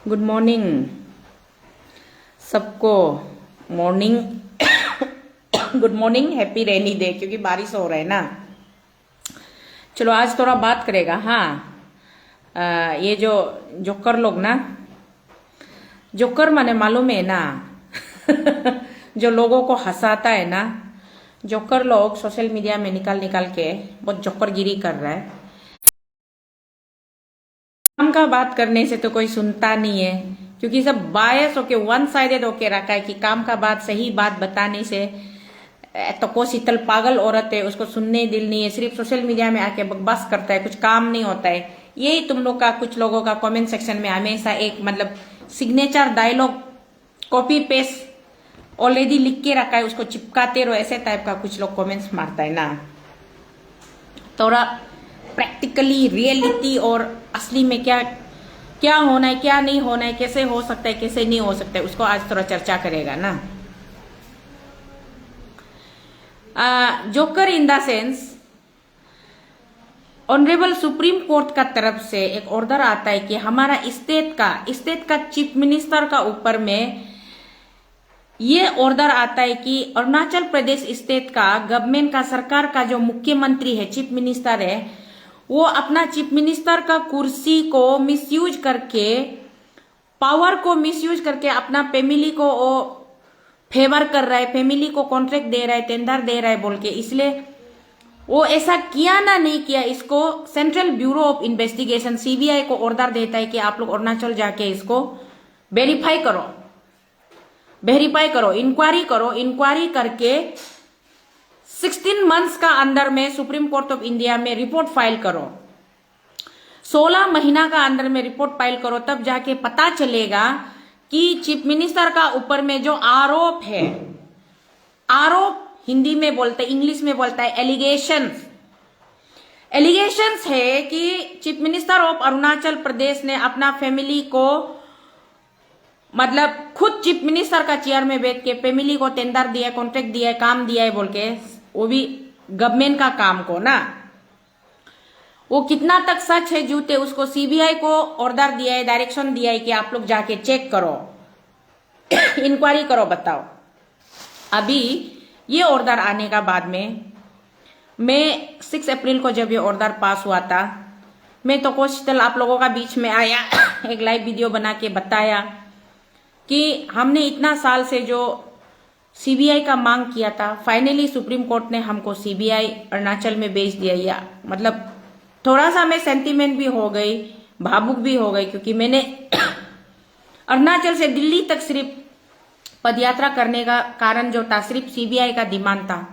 Good morning सबको। Morning good morning, happy rainy day, क्योंकि बारिश हो रहा है ना। चलो आज थोड़ा बात करेगा। हाँ, ये जो जोकर लोग ना, जोकर माने मालूम है ना जो लोगों को हंसाता है ना, जोकर लोग सोशल मीडिया में निकाल निकाल के बहुत जोकरगिरी कर रहा है। काम का बात करने से तो कोई सुनता नहीं है, क्योंकि सब बायस होके वन साइडेड होके रखा है कि काम का बात, सही बात बताने से तो को शीतल पागल औरत है, उसको सुनने दिल नहीं है, सिर्फ सोशल मीडिया में आके बकवास करता है, कुछ काम नहीं होता है। यही तुम लोग का, कुछ लोगों का कमेंट सेक्शन में हमेशा एक मतलब signature dialogue copy paste already लिख के रखा है, उसको चिपकाते रहो, ऐसे टाइप का कुछ लोग कमेंट्स मारता है ना। थोड़ा प्रैक्टिकली रियलिटी और असली में क्या क्या होना है, क्या नहीं होना है, कैसे हो सकता है, कैसे नहीं हो सकता है, उसको आज थोड़ा चर्चा करेगा ना। Joker in the sense, honourable supreme court का तरफ से एक ऑर्डर आता है कि हमारा स्टेट का चीफ मिनिस्टर का ऊपर में ये ऑर्डर आता है कि अरुणाचल प्रदेश स्टेट का गवर्नमेंट का, सरकार का जो मुख्यमंत्री है, चीफ मिनिस्टर है, वो अपना चीफ मिनिस्टर का कुर्सी को मिसयूज करके, पावर को मिसयूज करके अपना फैमिली को वो फेवर कर रहा है, फैमिली को कॉन्ट्रैक्ट दे रहा है, टेंडर दे रहा है बोल के। इसलिए वो ऐसा किया ना नहीं किया, इसको central bureau of investigation CBI को ऑर्डर देता है कि आप लोग अरुणाचल जाके इसको वेरीफाई करो, इंक्वायरी करके 16 मंथ्स का अंदर में सुप्रीम कोर्ट ऑफ इंडिया में रिपोर्ट फाइल करो, 16 महीना का अंदर में रिपोर्ट फाइल करो, तब जाके पता चलेगा कि चीफ मिनिस्टर का ऊपर में जो आरोप है, आरोप हिंदी में बोलते, इंग्लिश में बोलता है एलिगेशंस है कि चीफ मिनिस्टर ऑफ अरुणाचल प्रदेश ने अपना फैमिली को, मतलब खुद चीफ मिनिस्टर का चेयर में बैठ के फैमिली को टेंडर दिया है, कॉन्ट्रैक्ट दिया है, काम दिया है बोल के, वो भी गवर्नमेंट का काम को ना। वो कितना तक सच है झूठ है, उसको सीबीआई को ऑर्डर दिया है, डायरेक्शन दिया है कि आप लोग जाके चेक करो, इंक्वायरी करो, बताओ। अभी ये ऑर्डर आने का बाद में, मैं 6 अप्रैल को जब ये ऑर्डर पास हुआ था, मैं तो कोशिश आप लोगों का बीच में आया एक लाइव वीडियो बना के बताया कि हमने इतना साल से जो सीबीआई का मांग किया था, फाइनली सुप्रीम कोर्ट ने हमको सीबीआई अरुणाचल में भेज दिया। या मतलब थोड़ा सा मैं सेंटीमेंट भी हो गई, भावुक भी हो गई, क्योंकि मैंने अरुणाचल से दिल्ली तक सिर्फ पदयात्रा करने का कारण जो था, सिर्फ सीबीआई का डिमांड था,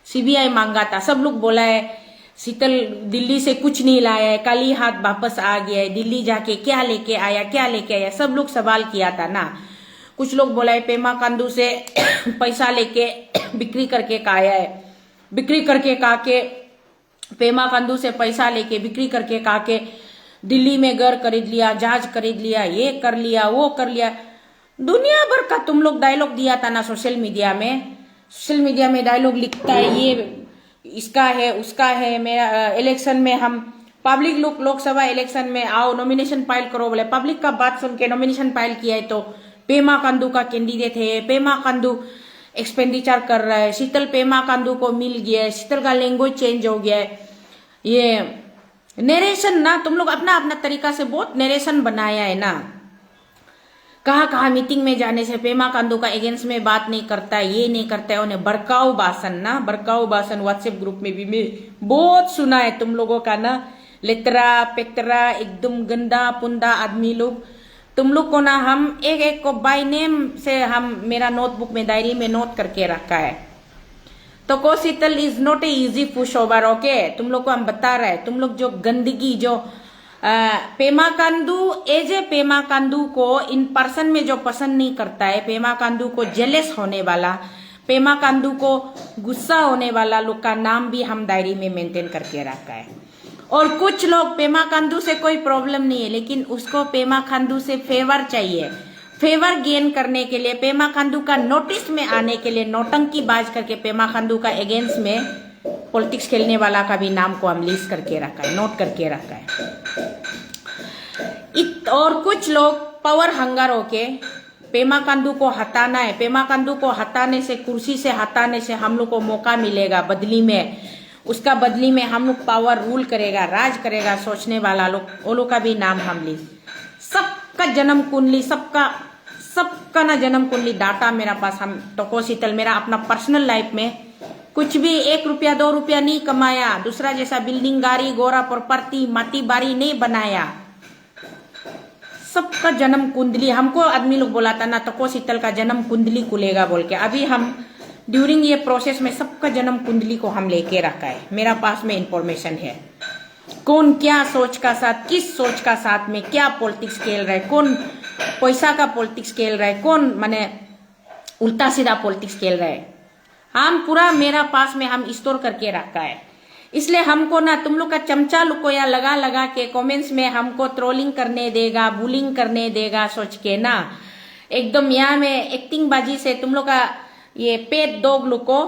सीबीआई मांगा था। सब लोग बोला है शीतल दिल्ली से कुछ नहीं लाया है, कल ही हाथ वापस आ गया है, दिल्ली जाके क्या लेके आया, सब लोग सवाल किया था ना। कुछ लोग बोला है पेमा खांडू से पैसा लेके बिक्री करके खाया है, बिक्री करके खा के, पेमा खांडू से पैसा लेके बिक्री करके खा के दिल्ली में घर खरीद लिया, जहाज खरीद लिया, ये कर लिया, वो कर लिया, दुनिया भर का तुम लोग डायलॉग दिया था ना सोशल मीडिया में डायलॉग लिखता है, ये इसका है, उसका है, मेरा इलेक्शन में हम पब्लिक लोकसभा इलेक्शन में आओ, नॉमिनेशन फाइल करो, बोले पब्लिक का बात सुन के नॉमिनेशन फाइल किया है तो पेमा खांडू का कैंडिडेट है, पेमा खांडू एक्सपेंडिचर कर रहा है, शीतल पेमा खांडू को मिल गया है, शीतल का लैंग्वेज चेंज हो गया है। ये नरेशन ना, तुम लोग अपना अपना तरीका से बहुत नरेशन बनाया है ना। कहा मीटिंग में जाने से पेमा खांडू का अगेंस्ट में बात नहीं करता है, ये नहीं करता है, उन्हें भड़काऊ भाषण व्हाट्सएप ग्रुप में भी मैं बहुत सुना है तुम लोगों का ना, लेतरा पेतरा एकदम गंदा पुंदा आदमी लोग। तुम लोग को ना हम एक को बाय नेम से हम मेरा नोटबुक में, डायरी में नोट करके रखा है। तो को Sheetal is not a easy pushover, okay. तुम लोग को हम बता रहे हैं, तुम लोग जो गंदगी, जो पेमा खांडू एज ए पेमा खांडू को इन पर्सन में जो पसंद नहीं करता है, पेमा खांडू को जेलस होने वाला, पेमा खांडू को गुस्सा होने वाला लोग का नाम भी हम डायरी में मेंटेन करके रखा है। और कुछ लोग, पेमा खांडू से कोई प्रॉब्लम नहीं है, लेकिन उसको पेमा खांडू से फेवर चाहिए, फेवर गेन करने के लिए, पेमा खांडू का नोटिस में आने के लिए नौटंकी बाज करके पेमा खांडू का अगेंस्ट में पॉलिटिक्स खेलने वाला का भी नाम को हम लिस्ट करके रखा है, नोट करके रखा है। और कुछ लोग पावर हंगर होके पेमा खांडू को हटाना है। पेमा खांडू को हटाने से, कुर्सी से हटाने से हम लोग को मौका मिलेगा बदली में। उसका बदली में हम लोग पावर रूल करेगा, राज करेगा सोचने वाला लोग, वो लोग का भी नाम हम ली। सबका जन्म कुंडली, सबका ना जन्म कुंडली डाटा मेरा पास। हम टोको शीतल मेरा अपना पर्सनल लाइफ में कुछ भी 1 रुपया 2 रुपया नहीं कमाया, दूसरा जैसा बिल्डिंग गाड़ी गोरा प्रॉपर्टी माटी बाड़ी नहीं बनाया। सबका जन्म कुंडली, हमको आदमी लोग बोला था ना टोको शीतल का जन्म कुंडली खुलेगा बोल के। अभी हम ड्यूरिंग ये प्रोसेस में सबका जन्म कुंडली को हम लेके रखा है, मेरा पास में इंफॉर्मेशन है। कौन क्या सोच का साथ, किस सोच का साथ में क्या पॉलिटिक्स खेल रहा है, कौन पैसा का पॉलिटिक्स खेल रहा है, कौन माने उल्टा सीधा पॉलिटिक्स खेल रहा है, हम पूरा मेरा पास में हम स्टोर करके रखा है। इसलिए हमको ना तुम लोग का चमचा लुकोया लगा लगा के कमेंट्स में हमको ट्रोलिंग करने देगा, बुलिंग करने देगा सोच के ना एकदम यहाँ में एक्टिंग बाजी से तुम लोग का ये पेट डॉग लुको,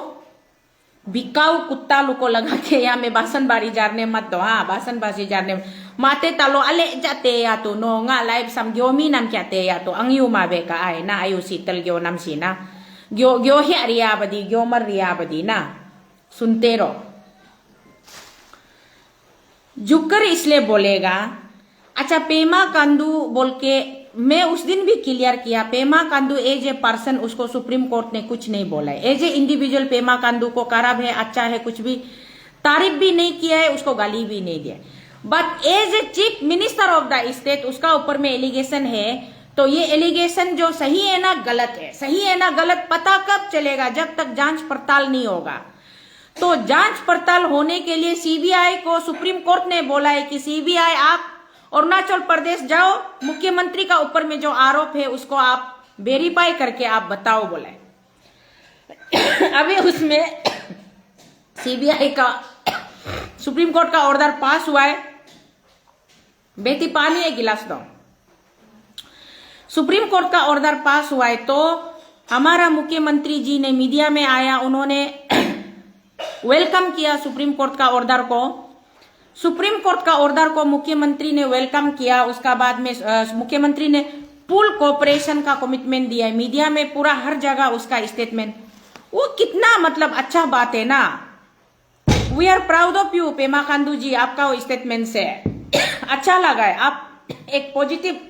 बिकाऊ कुत्ता लुको लगा के यहाँ में बासनबारी जारने मत दो। हाँ, बासनबाजी जारने माते तालो अले जाते या तो no nga live sam gyomi nam kyate ya to ang yuma be ka ay na ayu Sheetal gyo nam si na gyo gyo hi रिया बदी gyo मर रिया बदी ना सुनते रहो। जुकर इसलिए बोलेगा। अच्छा, पेमा खांडू बोल के मैं उस दिन भी क्लियर किया, Pema Khandu as a person उसको सुप्रीम कोर्ट ने कुछ नहीं बोला है। As a individual Pema Khandu को खराब है, अच्छा है, कुछ भी तारीफ भी नहीं किया है, उसको गाली भी नहीं दिया। But as a chief minister of the state उसका ऊपर में एलिगेशन है, तो ये एलिगेशन जो सही है ना गलत है, सही है ना गलत पता कब चलेगा, जब तक जांच पड़ताल नहीं होगा। तो जांच पड़ताल होने के लिए सीबीआई को सुप्रीम कोर्ट ने बोला है कि सीबीआई आप अरुणाचल प्रदेश जाओ, मुख्यमंत्री का ऊपर में जो आरोप है उसको आप वेरीफाई करके आप बताओ बोले। अभी उसमें सीबीआई का सुप्रीम कोर्ट का ऑर्डर पास हुआ है। बेटी पानी एक गिलास दो। सुप्रीम कोर्ट का ऑर्डर पास हुआ है तो हमारा मुख्यमंत्री जी ने मीडिया में आया, उन्होंने वेलकम किया सुप्रीम कोर्ट का ऑर्डर को। सुप्रीम कोर्ट का ऑर्डर को मुख्यमंत्री ने वेलकम किया। उसका बाद में मुख्यमंत्री ने फुल कोऑपरेशन का कमिटमेंट दिया है, मीडिया में पूरा हर जगह उसका स्टेटमेंट। वो कितना मतलब अच्छा बात है ना। We are proud of you Pema Khandu ji, आपका वो स्टेटमेंट से अच्छा लगा है। आप एक पॉजिटिव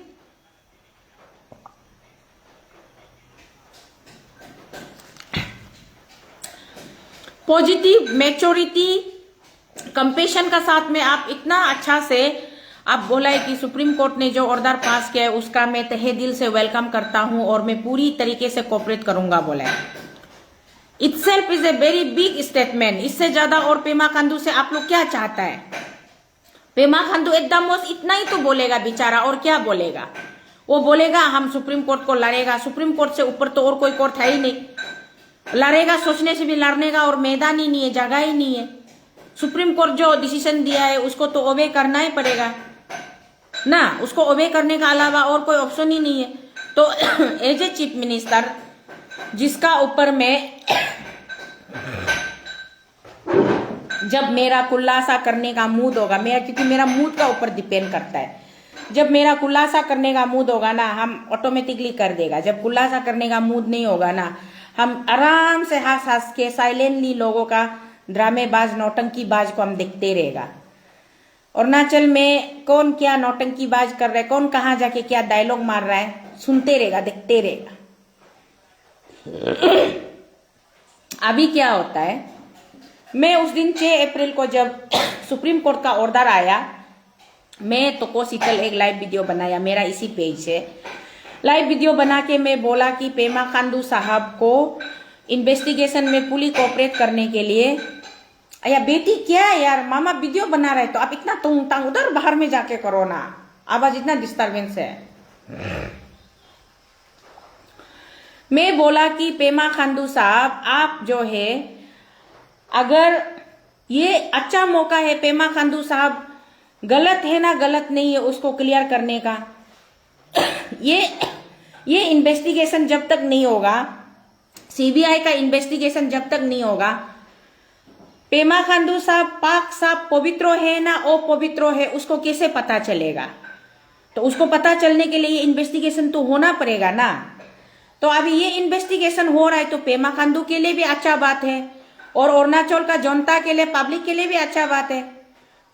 मैच्योरिटी कंपेशन का साथ में आप इतना अच्छा से आप बोला है कि सुप्रीम कोर्ट ने जो ऑर्डर पास किया है उसका मैं तहे दिल से वेलकम करता हूं और मैं पूरी तरीके से कोऑपरेट करूंगा बोला है। Itself is a very big statement. इससे ज्यादा और पेमा खांडू से आप लोग क्या चाहता है? पेमा खांडू एकदम इतना ही तो बोलेगा बेचारा, और क्या बोलेगा? वो बोलेगा हम सुप्रीम कोर्ट को लड़ेगा। सुप्रीम कोर्ट से ऊपर तो और कोई कोर्ट है ही नहीं। लड़ेगा सोचने से भी लड़ने का और मैदान ही नहीं है, जगह ही नहीं है। सुप्रीम कोर्ट जो डिसीजन दिया है उसको तो ओबे करना ही पड़ेगा ना, उसको ओबे करने का अलावा और कोई ऑप्शन ही नहीं है। तो एज ए चीफ मिनिस्टर जिसका ऊपर में जब मेरा खुलासा करने का मूड होगा, मेरा क्योंकि मेरा मूड का ऊपर डिपेंड करता है, जब मेरा खुलासा करने का मूड होगा ना हम ऑटोमेटिकली कर देगा। जब खुलासा करने का मूड नहीं होगा ना हम आराम से हंस हंस के साइलेंटली लोगों का ड्रामेबाज नौटंकीबाज को हम देखते रहेगा। अरुणाचल में कौन क्या नौटंकीबाज कर रहा है, कौन कहाँ जाके क्या डायलॉग मार रहा है, सुनते रहेगा, देखते रहेगा। अभी क्या होता है, मैं उस दिन 6 अप्रैल को जब सुप्रीम कोर्ट का ऑर्डर आया, मैं टोको शीतल एक लाइव वीडियो बनाया मेरा इसी पेज से। लाइव वीडियो बना के मैं बोला कि पेमा खांडू साहब को इन्वेस्टिगेशन में पूरी कोऑपरेट करने के लिए। या बेटी क्या है यार, मामा वीडियो बना रहे तो आप इतना तुंग तांग उधर बाहर में जाके करो ना, आवाज इतना डिस्टर्बेंस है। मैं बोला कि पेमा खांडू साहब आप जो है, अगर ये अच्छा मौका है पेमा खांडू साहब, गलत है ना गलत नहीं है उसको क्लियर करने का। ये इन्वेस्टिगेशन जब तक नहीं होगा, सीबीआई का इन्वेस्टिगेशन जब तक नहीं होगा, पेमा खांडू साहब पाक साहब पवित्र है ना अपवित्र है उसको कैसे पता चलेगा? तो उसको पता चलने के लिए इन्वेस्टिगेशन तो होना पड़ेगा ना। तो अभी ये इन्वेस्टिगेशन हो रहा है तो पेमा खांडू के लिए भी अच्छा बात है और अरुणाचल का जनता के लिए, पब्लिक के लिए भी अच्छा बात है।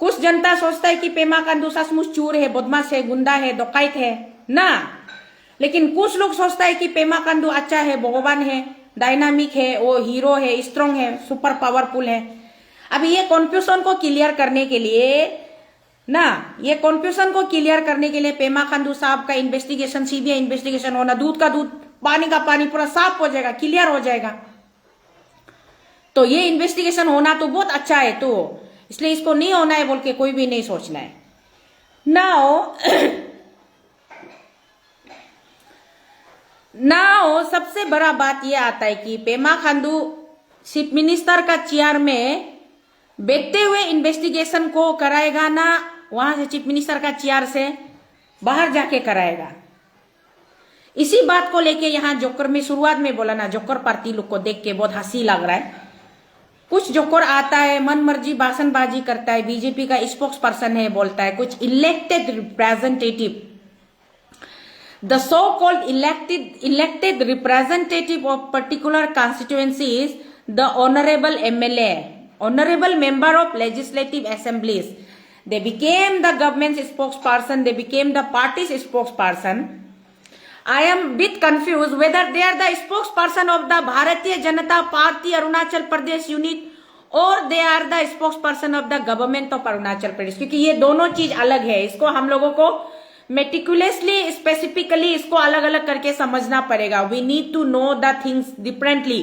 कुछ जनता सोचता है कि पेमा खांडू सचमुच चोर है, बदमाश है, गुंडा है, डकैत है ना, लेकिन कुछ लोग सोचता है कि पेमा खांडू अच्छा है, भगवान है, डायनामिक है, वो हीरो है, स्ट्रॉन्ग है, सुपर पावरफुल है। अभी ये कन्फ्यूजन को क्लियर करने के लिए पेमा खांडू साहब का इन्वेस्टिगेशन, सीबीआई इन्वेस्टिगेशन होना, दूध का दूध पानी का पानी पूरा साफ हो जाएगा, क्लियर हो जाएगा। तो ये इन्वेस्टिगेशन होना तो बहुत अच्छा है, तो इसलिए इसको नहीं होना है बोल के कोई भी नहीं सोचना है। नाउ सबसे बड़ा बात यह आता है कि पेमा खांडू चीफ मिनिस्टर का चेयर में बैठते हुए इन्वेस्टिगेशन को कराएगा ना, वहां से चीफ मिनिस्टर का चेयर से बाहर जाके कराएगा। इसी बात को लेके यहाँ जोकर में शुरुआत में बोला ना, जोकर पार्टी लोग को देख के बहुत हंसी लग रहा है। कुछ जोकर आता है, मन मर्जी भाषणबाजी करता है, बीजेपी का स्पोक्स पर्सन है बोलता है, कुछ elected representative, the so-called elected representative of particular constituencies, the honorable MLA, honorable member of legislative assemblies, they became the government's spokesperson, they became the party's spokesperson. I am bit confused whether they are the spokesperson of the Bharatiya Janata Party Arunachal Pradesh unit or they are the spokesperson of the government of Arunachal Pradesh, क्योंकि ये दोनों चीज अलग है। इसको हम लोगों को मेटिकुलसली स्पेसिफिकली इसको अलग अलग करके समझना पड़ेगा। We need to know the things differently.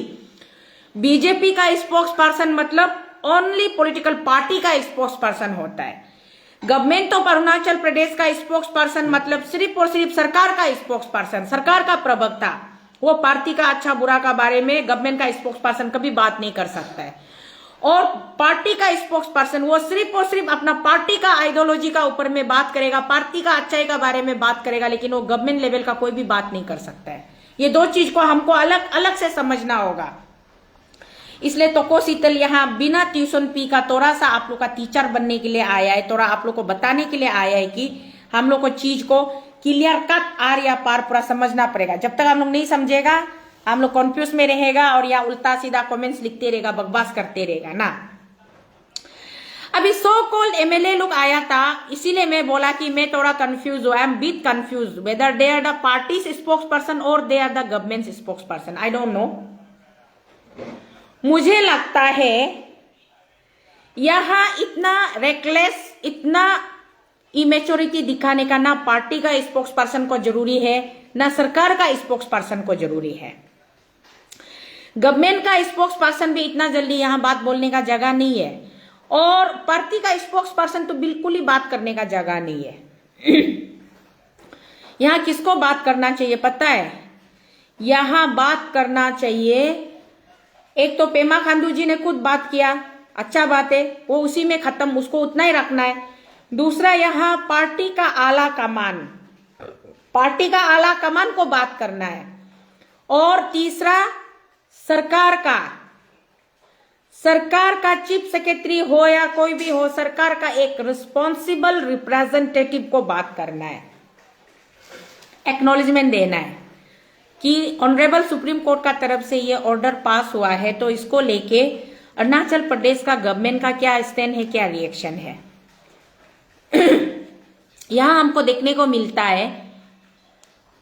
BJP का स्पोक्स पर्सन मतलब ओनली पॉलिटिकल पार्टी का स्पोक्स पर्सन होता है। गवर्नमेंट ऑफ अरुणाचल प्रदेश का स्पोक्स पर्सन मतलब सिर्फ और सिर्फ सरकार का स्पोक्स पर्सन, सरकार का प्रवक्ता। वो पार्टी का अच्छा बुरा का बारे में गवर्नमेंट का स्पोक्स पर्सन कभी बात नहीं कर सकता है। और पार्टी का स्पोक्स पर्सन वो सिर्फ और सिर्फ अपना पार्टी का आइडियोलॉजी का ऊपर में बात करेगा, पार्टी का अच्छाई का बारे में बात करेगा, लेकिन वो गवर्नमेंट लेवल का कोई भी बात नहीं कर सकता है। ये दो चीज को हमको अलग अलग से समझना होगा। इसलिए तोको शीतल यहाँ बिना ट्यूशन फी का थोड़ा सा आप लोग का टीचर बनने के लिए आया है, थोड़ा आप लोग को बताने के लिए आया है कि हम लोग को चीज को क्लियर कट आर या पार पूरा समझना पड़ेगा। जब तक हम लोग नहीं समझेगा हम लोग कॉन्फ्यूज में रहेगा और या उल्टा सीधा कमेंट्स लिखते रहेगा, बकवास करते रहेगा ना। अभी सो कॉल्ड एमएलए लोग आया था, इसीलिए मैं बोला कि मैं थोड़ा कंफ्यूज हूं, I am bit confuse whether they are the parties spokesperson और they are the government spokesperson, I don't know. मुझे लगता है यहां इतना रेकलेस, इतना इमेच्योरिटी दिखाने का ना पार्टी का स्पोक्स पर्सन को जरूरी है, ना सरकार का स्पोक्स पर्सन को जरूरी है। गवर्नमेंट का स्पोक्स पर्सन भी इतना जल्दी यहां बात बोलने का जगह नहीं है और पार्टी का स्पोक्स पर्सन तो बिल्कुल ही बात करने का जगह नहीं है। यहां किसको बात करना चाहिए पता है? यहां बात करना चाहिए, एक तो पेमा खांडू जी ने खुद बात किया, अच्छा बात है, वो उसी में खत्म, उसको उतना ही रखना है। दूसरा यहां पार्टी का आला कमान, पार्टी का आला कमान को बात करना है। और तीसरा सरकार का चीफ सेक्रेटरी हो या कोई भी हो, सरकार का एक रिस्पॉन्सिबल रिप्रेजेंटेटिव को बात करना है, एक्नॉलेजमेंट देना है कि ऑनरेबल सुप्रीम कोर्ट का तरफ से ये ऑर्डर पास हुआ है, तो इसको लेके अरुणाचल प्रदेश का गवर्नमेंट का क्या स्टैंड है, क्या रिएक्शन है। यहां हमको देखने को मिलता है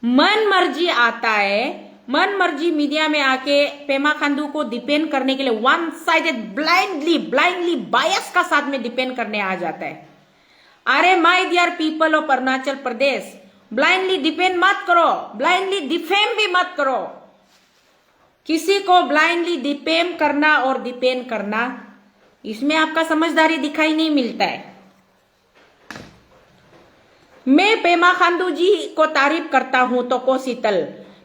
मन मर्जी आता है, मन मर्जी मीडिया में आके पेमा खांडू को डिपेंड करने के लिए वन साइडेड ब्लाइंडली बायस का साथ में डिपेंड करने आ जाता है। अरे my dear people of Arunachal Pradesh, blindly depend मत करो, ब्लाइंडली डिफेम भी मत करो। किसी को ब्लाइंडली डिफेम करना और डिपेंड करना, इसमें आपका समझदारी दिखाई नहीं मिलता है। मैं पेमा खांडू जी को तारीफ करता हूं तो को शीतल,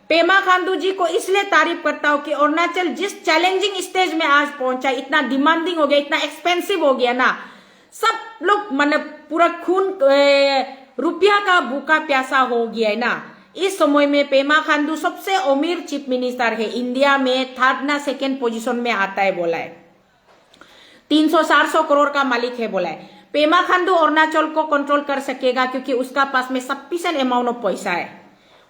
पेमा खांडू जी को इसलिए तारीफ करता हूं कि अरुणाचल जिस चैलेंजिंग स्टेज में आज पहुंचा, इतना डिमांडिंग हो गया, इतना एक्सपेंसिव हो गया ना, सब लोग मतलब पूरा खून रुपया का भूखा प्यासा हो गया है ना। इस समय में पेमा खांडू सबसे अमीर चीफ मिनिस्टर है इंडिया में, थर्ड ना सेकेंड पोजीशन में आता है बोला है, 300-400 करोड़ का मालिक है बोला है। पेमा खांडू अरुणाचल को कंट्रोल कर सकेगा क्योंकि उसका पास में सफिशिएंट अमाउंट ऑफ पैसा है,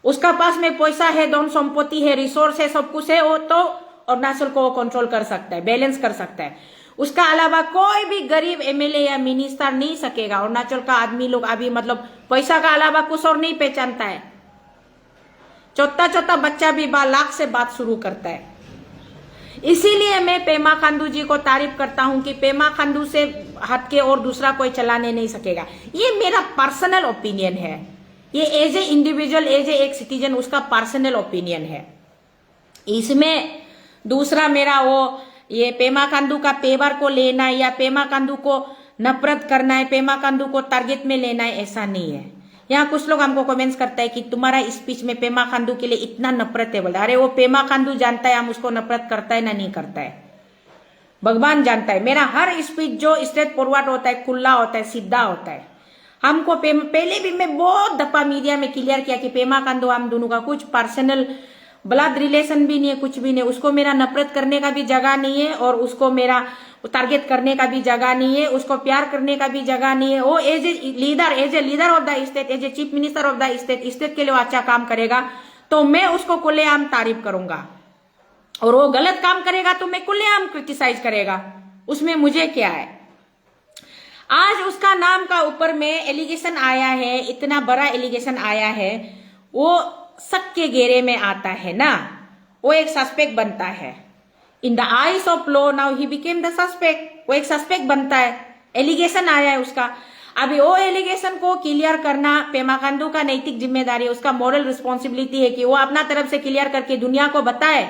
उसका पास में पैसा है, धन संपत्ति है, रिसोर्स है, सब कुछ है, वो तो अरुणाचल को कंट्रोल कर सकता है, बैलेंस कर सकता है। उसका अलावा कोई भी गरीब एमएलए या मिनिस्टर नहीं सकेगा। अरुणाचल का आदमी लोग अभी मतलब पैसा का अलावा कुछ और नहीं पहचानता है। छोटा छोटा बच्चा भी 12 लाख से बात शुरू करता है। इसीलिए मैं पेमा खांडू जी को तारीफ करता हूं कि पेमा खांडू से हट के और दूसरा कोई चलाने नहीं सकेगा। ये मेरा पर्सनल ओपिनियन है, ये as a individual, as a एक सिटीजन उसका पर्सनल ओपिनियन है। इसमें दूसरा मेरा वो ये पेमा खांडू का पेवर को लेना है या पेमा खांडू को नफरत करना है, पेमा खांडू को टारगेट में लेना है, ऐसा नहीं है। यहाँ कुछ लोग हमको कमेंट्स करता है कि तुम्हारा स्पीच में पेमा खांडू के लिए इतना नफरत है। बोलता अरे वो पेमा खांडू जानता है हम उसको नफरत करता है ना नहीं करता है, भगवान जानता है। मेरा हर स्पीच जो स्ट्रेट फॉरवर्ड होता है, खुला होता है, सीधा होता है। हमको पहले भी मैं बहुत दफा मीडिया में क्लियर किया कि पेमा खांडू हम दोनों का कुछ पर्सनल ब्लड रिलेशन भी नहीं है, कुछ भी नहीं। उसको मेरा नफरत करने का भी जगह नहीं है और उसको मेरा टारगेट करने का भी जगह नहीं है, उसको प्यार करने का भी जगह नहीं है। वो as a leader of the state, as a chief minister of the state के लिए वो अच्छा काम करेगा तो मैं उसको खुलेआम तारीफ करूंगा, और वो गलत काम करेगा तो मैं खुलेआम क्रिटिसाइज करेगा, उसमें मुझे क्या है। आज उसका नाम का ऊपर में एलिगेशन आया है, इतना बड़ा एलिगेशन आया है, वो शक के घेरे में आता है ना, वो एक सस्पेक्ट बनता है। In the eyes of law now he became the suspect, वो एक सस्पेक्ट बनता है। एलिगेशन आया है उसका, अभी वो एलिगेशन को क्लियर करना पेमा खांडू का नैतिक जिम्मेदारी है, उसका मॉरल रिस्पॉन्सिबिलिटी है कि वो अपना तरफ से क्लियर करके दुनिया को बताए,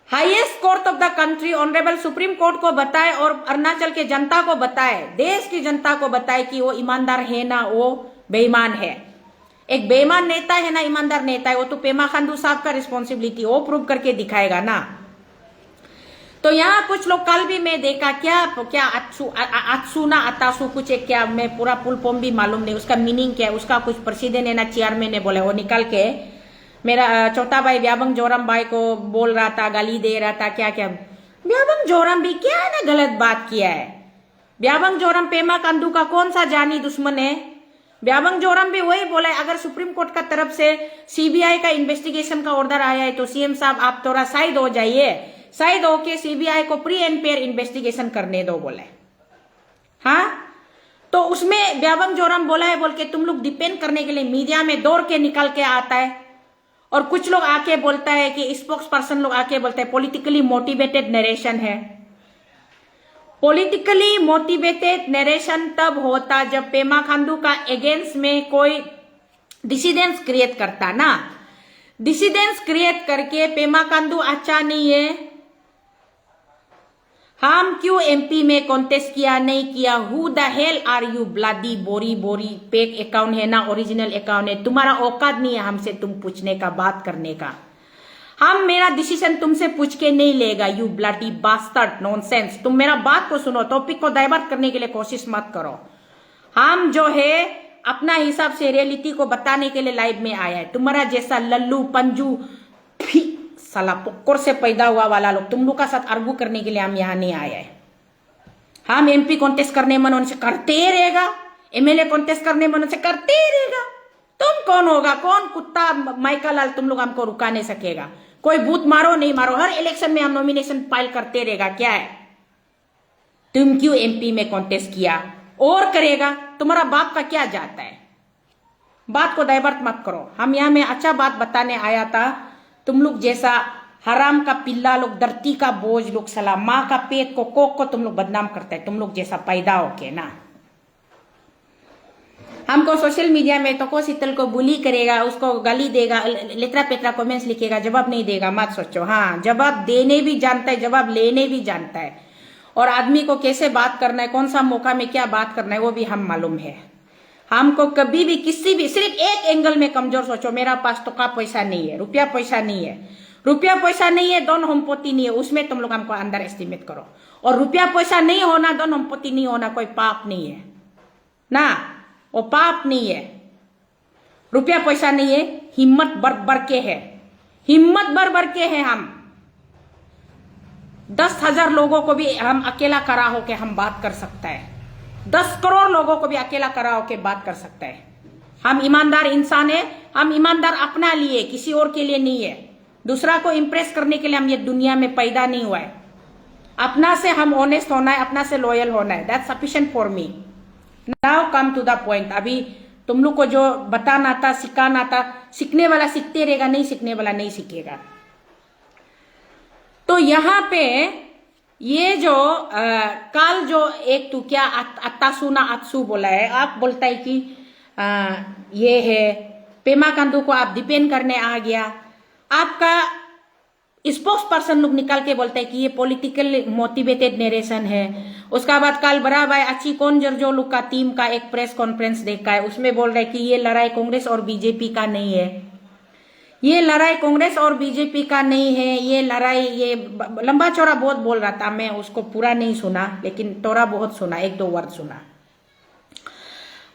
highest court of the country honourable supreme court को बताए और अरुणाचल के जनता को बताए, देश की जनता को बताए कि वो ईमानदार है ना वो बेईमान है। एक बेईमान नेता है ना ईमानदार नेता है, वो तो पेमा खांडू साहब का रिस्पॉन्सिबिलिटी, वो प्रूव करके दिखाएगा ना। तो यहाँ कुछ लोग, कल भी मैं देखा क्या अत्सू ना अतासू कुछ एक, क्या मैं पूरा फुल फॉर्म भी मालूम नहीं उसका मीनिंग क्या है, उसका कुछ प्रेसिडेंट है ना चेयरमैन ने बोला, वो निकल के मेरा छोटा भाई ब्याबंग जोरम भाई को बोल रहा था, गाली दे रहा था, क्या क्या। ब्याबंग जोरम भी क्या ना गलत बात किया है। ब्याबंग जोरम पेमा खांडू का कौन सा जानी दुश्मन है। ब्याबंग जोरम भी वही बोला है, अगर सुप्रीम कोर्ट का तरफ से सीबीआई का इन्वेस्टिगेशन का ऑर्डर आया है तो सीएम साहब आप थोड़ा साइड हो जाइए, साइड होके सीबीआई को प्री एंड फेयर इन्वेस्टिगेशन करने दो बोले। हाँ, तो उसमें ब्याबंग जोरम बोला है बोल के तुम लोग डिपेंड करने के लिए मीडिया में दौड़ के निकल के आता है, और कुछ लोग आके बोलता है कि स्पोक्स पर्सन लोग आके बोलते हैं पॉलिटिकली मोटिवेटेड नरेशन है। पॉलिटिकली मोटिवेटेड नरेशन तब होता जब पेमा खांडू का अगेंस्ट में कोई डिसिडेंस क्रिएट करता ना, डिसिडेंस क्रिएट करके पेमा खांडू अच्छा नहीं है, हम क्यों एमपी में कॉन्टेस्ट किया नहीं किया, who the hell are you bloody बोरी फेक अकाउंट है ना ओरिजिनल अकाउंट है, तुम्हारा औकात नहीं है हमसे तुम पूछने का, बात करने का। हम मेरा डिसीजन तुमसे पूछ के नहीं लेगा, यू ब्लडी बास्टर्ड नॉनसेंस। तुम मेरा बात को सुनो, टॉपिक को डाइवर्ट करने के लिए कोशिश मत करो। हम जो है अपना हिसाब से रियलिटी को बताने के लिए लाइव में आया है। तुम्हारा जैसा लल्लू पंजू साला पक्कर से पैदा हुआ वाला लोग, तुम लोग का साथ आर्गू करने के लिए हम यहाँ नहीं आए हैं। हम एमपी कॉन्टेस्ट करने मन उनसे करते रहेगा, एमएलए कॉन्टेस्ट करने मन उनसे करते रहेगा। तुम कौन होगा, कौन कुत्ता माइका लाल तुम लोग हमको रुका नहीं सकेगा। कोई बूथ मारो नहीं मारो, हर इलेक्शन में हम नॉमिनेशन फाइल करते रहेगा। क्या है, तुम क्यों एमपी में कॉन्टेस्ट किया और करेगा, तुम्हारा बाप का क्या जाता है। बात को डाइवर्ट मत करो, हम यहाँ में अच्छा बात बताने आया था। तुम लोग जैसा हराम का पिल्ला लोग, धरती का बोझ लोग, सला माँ का पेट को कोक को तुम लोग बदनाम करते हैं, तुम लोग जैसा पैदा होके ना। हमको सोशल मीडिया में तो को शीतल को बुली करेगा, उसको गाली देगा, लेतरा पेतरा कमेंट्स लिखेगा, जवाब नहीं देगा, मत सोचो। हाँ, जवाब देने भी जानता है, जवाब लेने भी जानता है, और आदमी को कैसे बात करना है, कौन सा मौका में क्या बात करना है वो भी हम मालूम है। हमको कभी भी किसी भी सिर्फ एक एंगल में कमजोर सोचो, मेरा पास तो का पैसा नहीं है, रुपया पैसा नहीं है, रुपया पैसा नहीं है, दोनों संपत्ति नहीं है, उसमें तुम लोग हमको अंडर एस्टिमेट करो। और रुपया पैसा नहीं होना, दोनों संपत्ति नहीं होना कोई पाप नहीं है ना, वो पाप नहीं है। रुपया पैसा नहीं है, हिम्मत बढ़ के है, हिम्मत बढ़ के है। हम 10,000 लोगों को भी हम अकेला खड़ा होके हम बात कर सकता है। 10 करोड़ लोगों को भी अकेला खड़ा होकर बात कर सकता है। हम ईमानदार इंसान है, हम ईमानदार अपना लिए, किसी और के लिए नहीं है। दूसरा को इंप्रेस करने के लिए हम ये दुनिया में पैदा नहीं हुआ है। अपना से हम ऑनेस्ट होना है, अपना से लॉयल होना है। That's sufficient for me. Now come to the point. अभी तुम लोग को जो बताना था, सिखाना था, सीखने वाला सीखते रहेगा, नहीं सीखने वाला नहीं सीखेगा। तो यहाँ पे ये जो कल जो एक तू क्या अत्तासुना अत्सु बोला है, आप बोलता है कि ये है पेमा खांडू को आप डिपेंड करने आ गया। आपका स्पोक्स पर्सन लोग निकाल के बोलता है कि ये पॉलिटिकल मोटिवेटेड नरेशन है। उसका बाद कल बड़ा भाई अच्छी कौन जो लोग का टीम का एक प्रेस कॉन्फ्रेंस देखा है, उसमें बोल रहे कि ये लड़ाई कांग्रेस और बीजेपी का नहीं है, ये लड़ाई कांग्रेस और बीजेपी का नहीं है, ये लड़ाई, ये लंबा चौड़ा बहुत बोल रहा था। मैं उसको पूरा नहीं सुना, लेकिन थोड़ा बहुत सुना, 1-2 वर्ड सुना।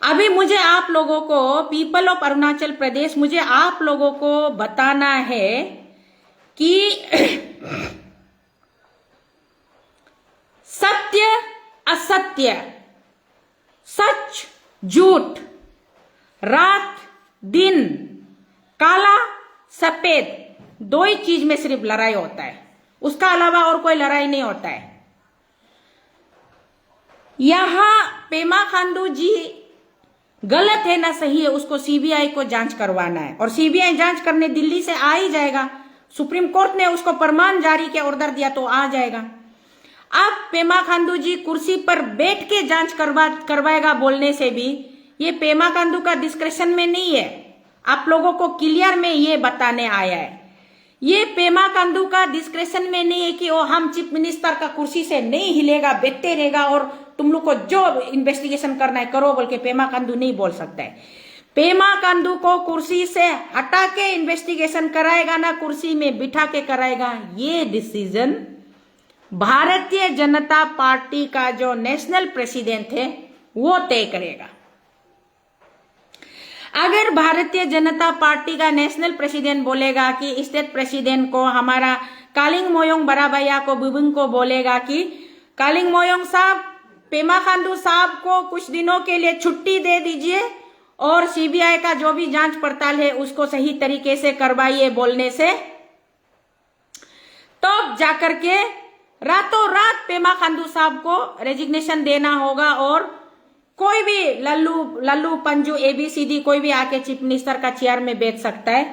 अभी मुझे आप लोगों को, पीपल ऑफ अरुणाचल प्रदेश, मुझे आप लोगों को बताना है कि सत्य असत्य, सच झूठ, रात दिन, काला सफेद, 2 ही चीज में सिर्फ लड़ाई होता है, उसका अलावा और कोई लड़ाई नहीं होता है। यहां पेमा खांडू जी गलत है ना सही है, उसको सीबीआई को जांच करवाना है, और सीबीआई जांच करने दिल्ली से आ ही जाएगा। सुप्रीम कोर्ट ने उसको फरमान जारी के ऑर्डर दिया तो आ जाएगा। अब पेमा खांडू जी कुर्सी पर बैठ के जांच करवाएगा बोलने से भी ये पेमा खांडू का डिस्क्रेशन में नहीं है। आप लोगों को क्लियर में ये बताने आया है, ये पेमा खांडू का डिस्क्रेशन में नहीं है कि वो हम चीफ मिनिस्टर का कुर्सी से नहीं हिलेगा, बैठते रहेगा और तुम लोग को जो इन्वेस्टिगेशन करना है करो बोल के पेमा खांडू नहीं बोल सकता है। पेमा खांडू को कुर्सी से हटा के इन्वेस्टिगेशन कराएगा ना कुर्सी में बिठा के कराएगा, ये डिसीजन भारतीय जनता पार्टी का जो नेशनल प्रेसिडेंट है वो तय करेगा। अगर भारतीय जनता पार्टी का नेशनल प्रेसिडेंट बोलेगा कि स्टेट प्रेसिडेंट को, हमारा कालिंग मोयोंग बड़ा भैया को, बुबुंग को बोलेगा कि कालिंग मोयोंग साहब, पेमा खांडू साहब को कुछ दिनों के लिए छुट्टी दे दीजिए और सीबीआई का जो भी जांच पड़ताल है उसको सही तरीके से करवाइए बोलने से, तो जाकर के रातों रात पेमा खांडू साहब को रेजिग्नेशन देना होगा और कोई भी लल्लू पंजू ABCD कोई भी आके चीफ मिनिस्टर का चेयर में बैठ सकता है।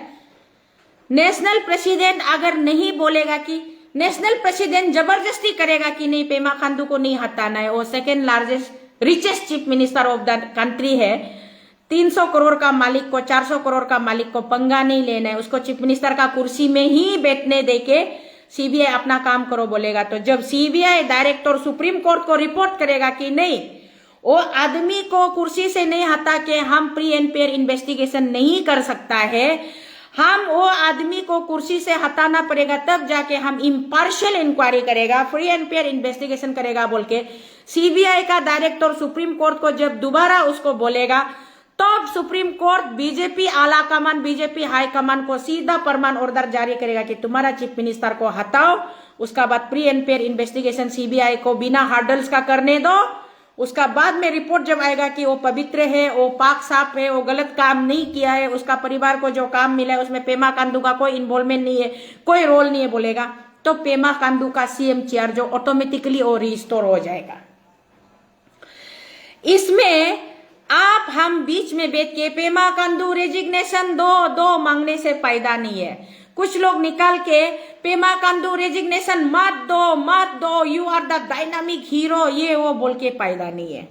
नेशनल प्रेसिडेंट अगर नहीं बोलेगा कि, नेशनल प्रेसिडेंट जबरदस्ती करेगा कि नहीं पेमा खांडू को नहीं हटाना है, वो second largest richest chief minister of the country है, 300 करोड़ का मालिक को, 400 करोड़ का मालिक को पंगा नहीं लेना है, उसको चीफ मिनिस्टर का कुर्सी में ही बैठने देके सीबीआई अपना काम करो बोलेगा। तो जब सीबीआई डायरेक्टर सुप्रीम कोर्ट को रिपोर्ट करेगा कि नहीं, वो आदमी को कुर्सी से नहीं हटा के हम प्री एंड फेयर इन्वेस्टिगेशन नहीं कर सकता है, हम वो आदमी को कुर्सी से हटाना पड़ेगा, तब जाके हम इम्पार्शियल इंक्वायरी करेगा, फ्री एंड फेयर इन्वेस्टिगेशन करेगा बोल के सीबीआई का डायरेक्टर सुप्रीम कोर्ट को जब दोबारा उसको बोलेगा, तो सुप्रीम कोर्ट बीजेपी आला कमान, बीजेपी हाई कमान को सीधा फरमान ऑर्डर जारी करेगा कि तुम्हारा चीफ मिनिस्टर को हटाओ। उसका बाद pre and fair investigation CBI को बिना हार्डल्स का करने दो। उसका बाद में रिपोर्ट जब आएगा कि वो पवित्र है, वो पाक साफ है, वो गलत काम नहीं किया है, उसका परिवार को जो काम मिला है उसमें पेमा खांडू का कोई इन्वॉल्वमेंट नहीं है, कोई रोल नहीं है बोलेगा, तो पेमा खांडू का सीएम चेयर जो ऑटोमेटिकली वो रिस्टोर हो जाएगा। इसमें आप हम बीच में बैठ के पेमा खांडू रेजिग्नेशन दो मांगने से फायदा नहीं है। कुछ लोग निकाल के पेमा खांडू रेजिग्नेशन मत दो, you are the dynamic hero, ये वो बोल के फायदा नहीं है।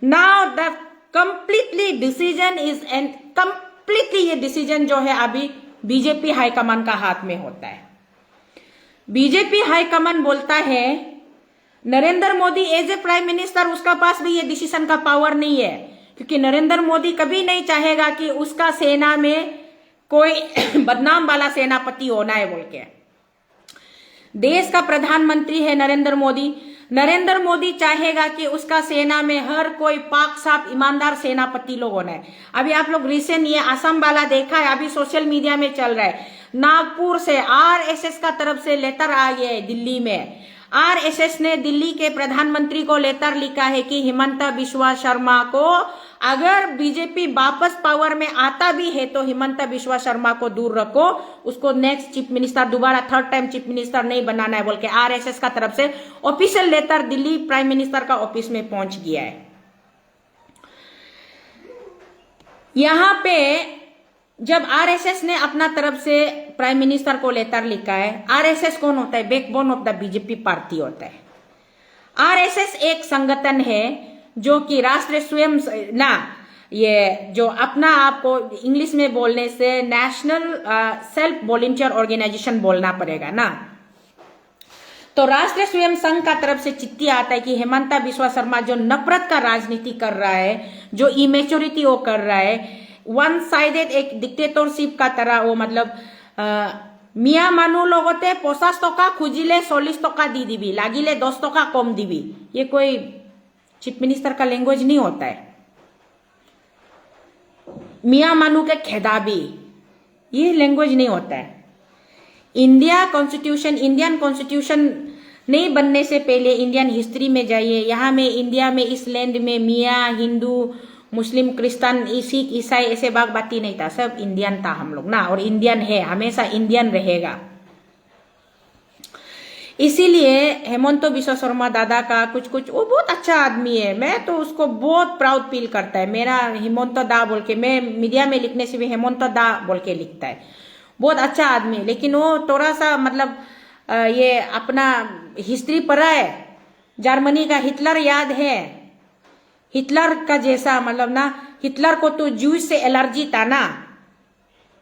Now the completely decision is and completely, ये डिसीजन जो है अभी बीजेपी हाईकमान का हाथ में होता है। बीजेपी हाईकमान बोलता है Narendra Modi as a prime minister, उसका पास भी ये डिसीजन का पावर नहीं है, क्योंकि नरेंद्र मोदी कभी नहीं चाहेगा कि उसका सेना में कोई बदनाम वाला सेनापति होना है बोल के। देश का प्रधानमंत्री है नरेंद्र मोदी, नरेंद्र मोदी चाहेगा कि उसका सेना में हर कोई पाक साफ ईमानदार सेनापति लोग होना है। अभी आप लोग रिसेंट ये असम वाला देखा है, अभी सोशल मीडिया में चल रहा है, नागपुर से RSS का तरफ से लेटर आ गया है दिल्ली में, आरएसएस ने दिल्ली के प्रधानमंत्री को लेटर लिखा है कि हिमंता बिस्वा शर्मा को, अगर बीजेपी वापस पावर में आता भी है तो हिमंता बिस्वा शर्मा को दूर रखो, उसको नेक्स्ट चीफ मिनिस्टर, दोबारा थर्ड टाइम चीफ मिनिस्टर नहीं बनाना है बोल के आरएसएस का तरफ से official letter Delhi prime minister का ऑफिस में पहुंच गया है। यहां पे जब आरएसएस ने अपना तरफ से प्राइम मिनिस्टर को लेटर लिखा है, आरएसएस कौन होता है? Backbone of the BJP party होता है। आरएसएस एक संगठन है जो कि राष्ट्रीय स्वयं ना, ये जो अपना आपको इंग्लिश में बोलने से नेशनल सेल्फ वॉलंटियर ऑर्गेनाइजेशन बोलना पड़ेगा ना। तो राष्ट्रीय स्वयं संघ का तरफ से चिट्ठी आता है कि हिमंता बिस्वा शर्मा जो नफरत का राजनीति कर रहा है, जो इमेच्योरिटी वो कर रहा है, वन साइडेड एक डिक्टेटरशिप का तरह, वो मतलब मिया मानू लोगोते 50 टका खुजिले 40 टका दी दिबी, लागिले 10 टका कम दिबी, ये कोई चीफ मिनिस्टर का लैंग्वेज नहीं होता है। मिया मानू के खेदाबी, ये लैंग्वेज नहीं होता है। इंडियन कॉन्स्टिट्यूशन नहीं बनने से पहले इंडियन हिस्ट्री में जाइए, यहाँ में इंडिया में इस लैंड में मिया, हिंदू, मुस्लिम, क्रिश्चियन, सिख, ईसाई ऐसे बाग बाती नहीं था, सब इंडियन था हम लोग ना, और इंडियन है, हमेशा इंडियन रहेगा। इसीलिए हेमंत बिस्वा शर्मा दादा का कुछ वो बहुत अच्छा आदमी है, मैं तो उसको बहुत प्राउड फील करता है। मेरा हेमंत दा बोल के, मैं मीडिया में लिखने से भी हेमंत दा बोल के लिखता है, बहुत अच्छा आदमी है। लेकिन वो थोड़ा सा मतलब ये अपना हिस्ट्री पढ़ा है, जर्मनी का हिटलर याद है, हिटलर का जैसा, मतलब ना हिटलर को तो जूस से एलर्जी था ना,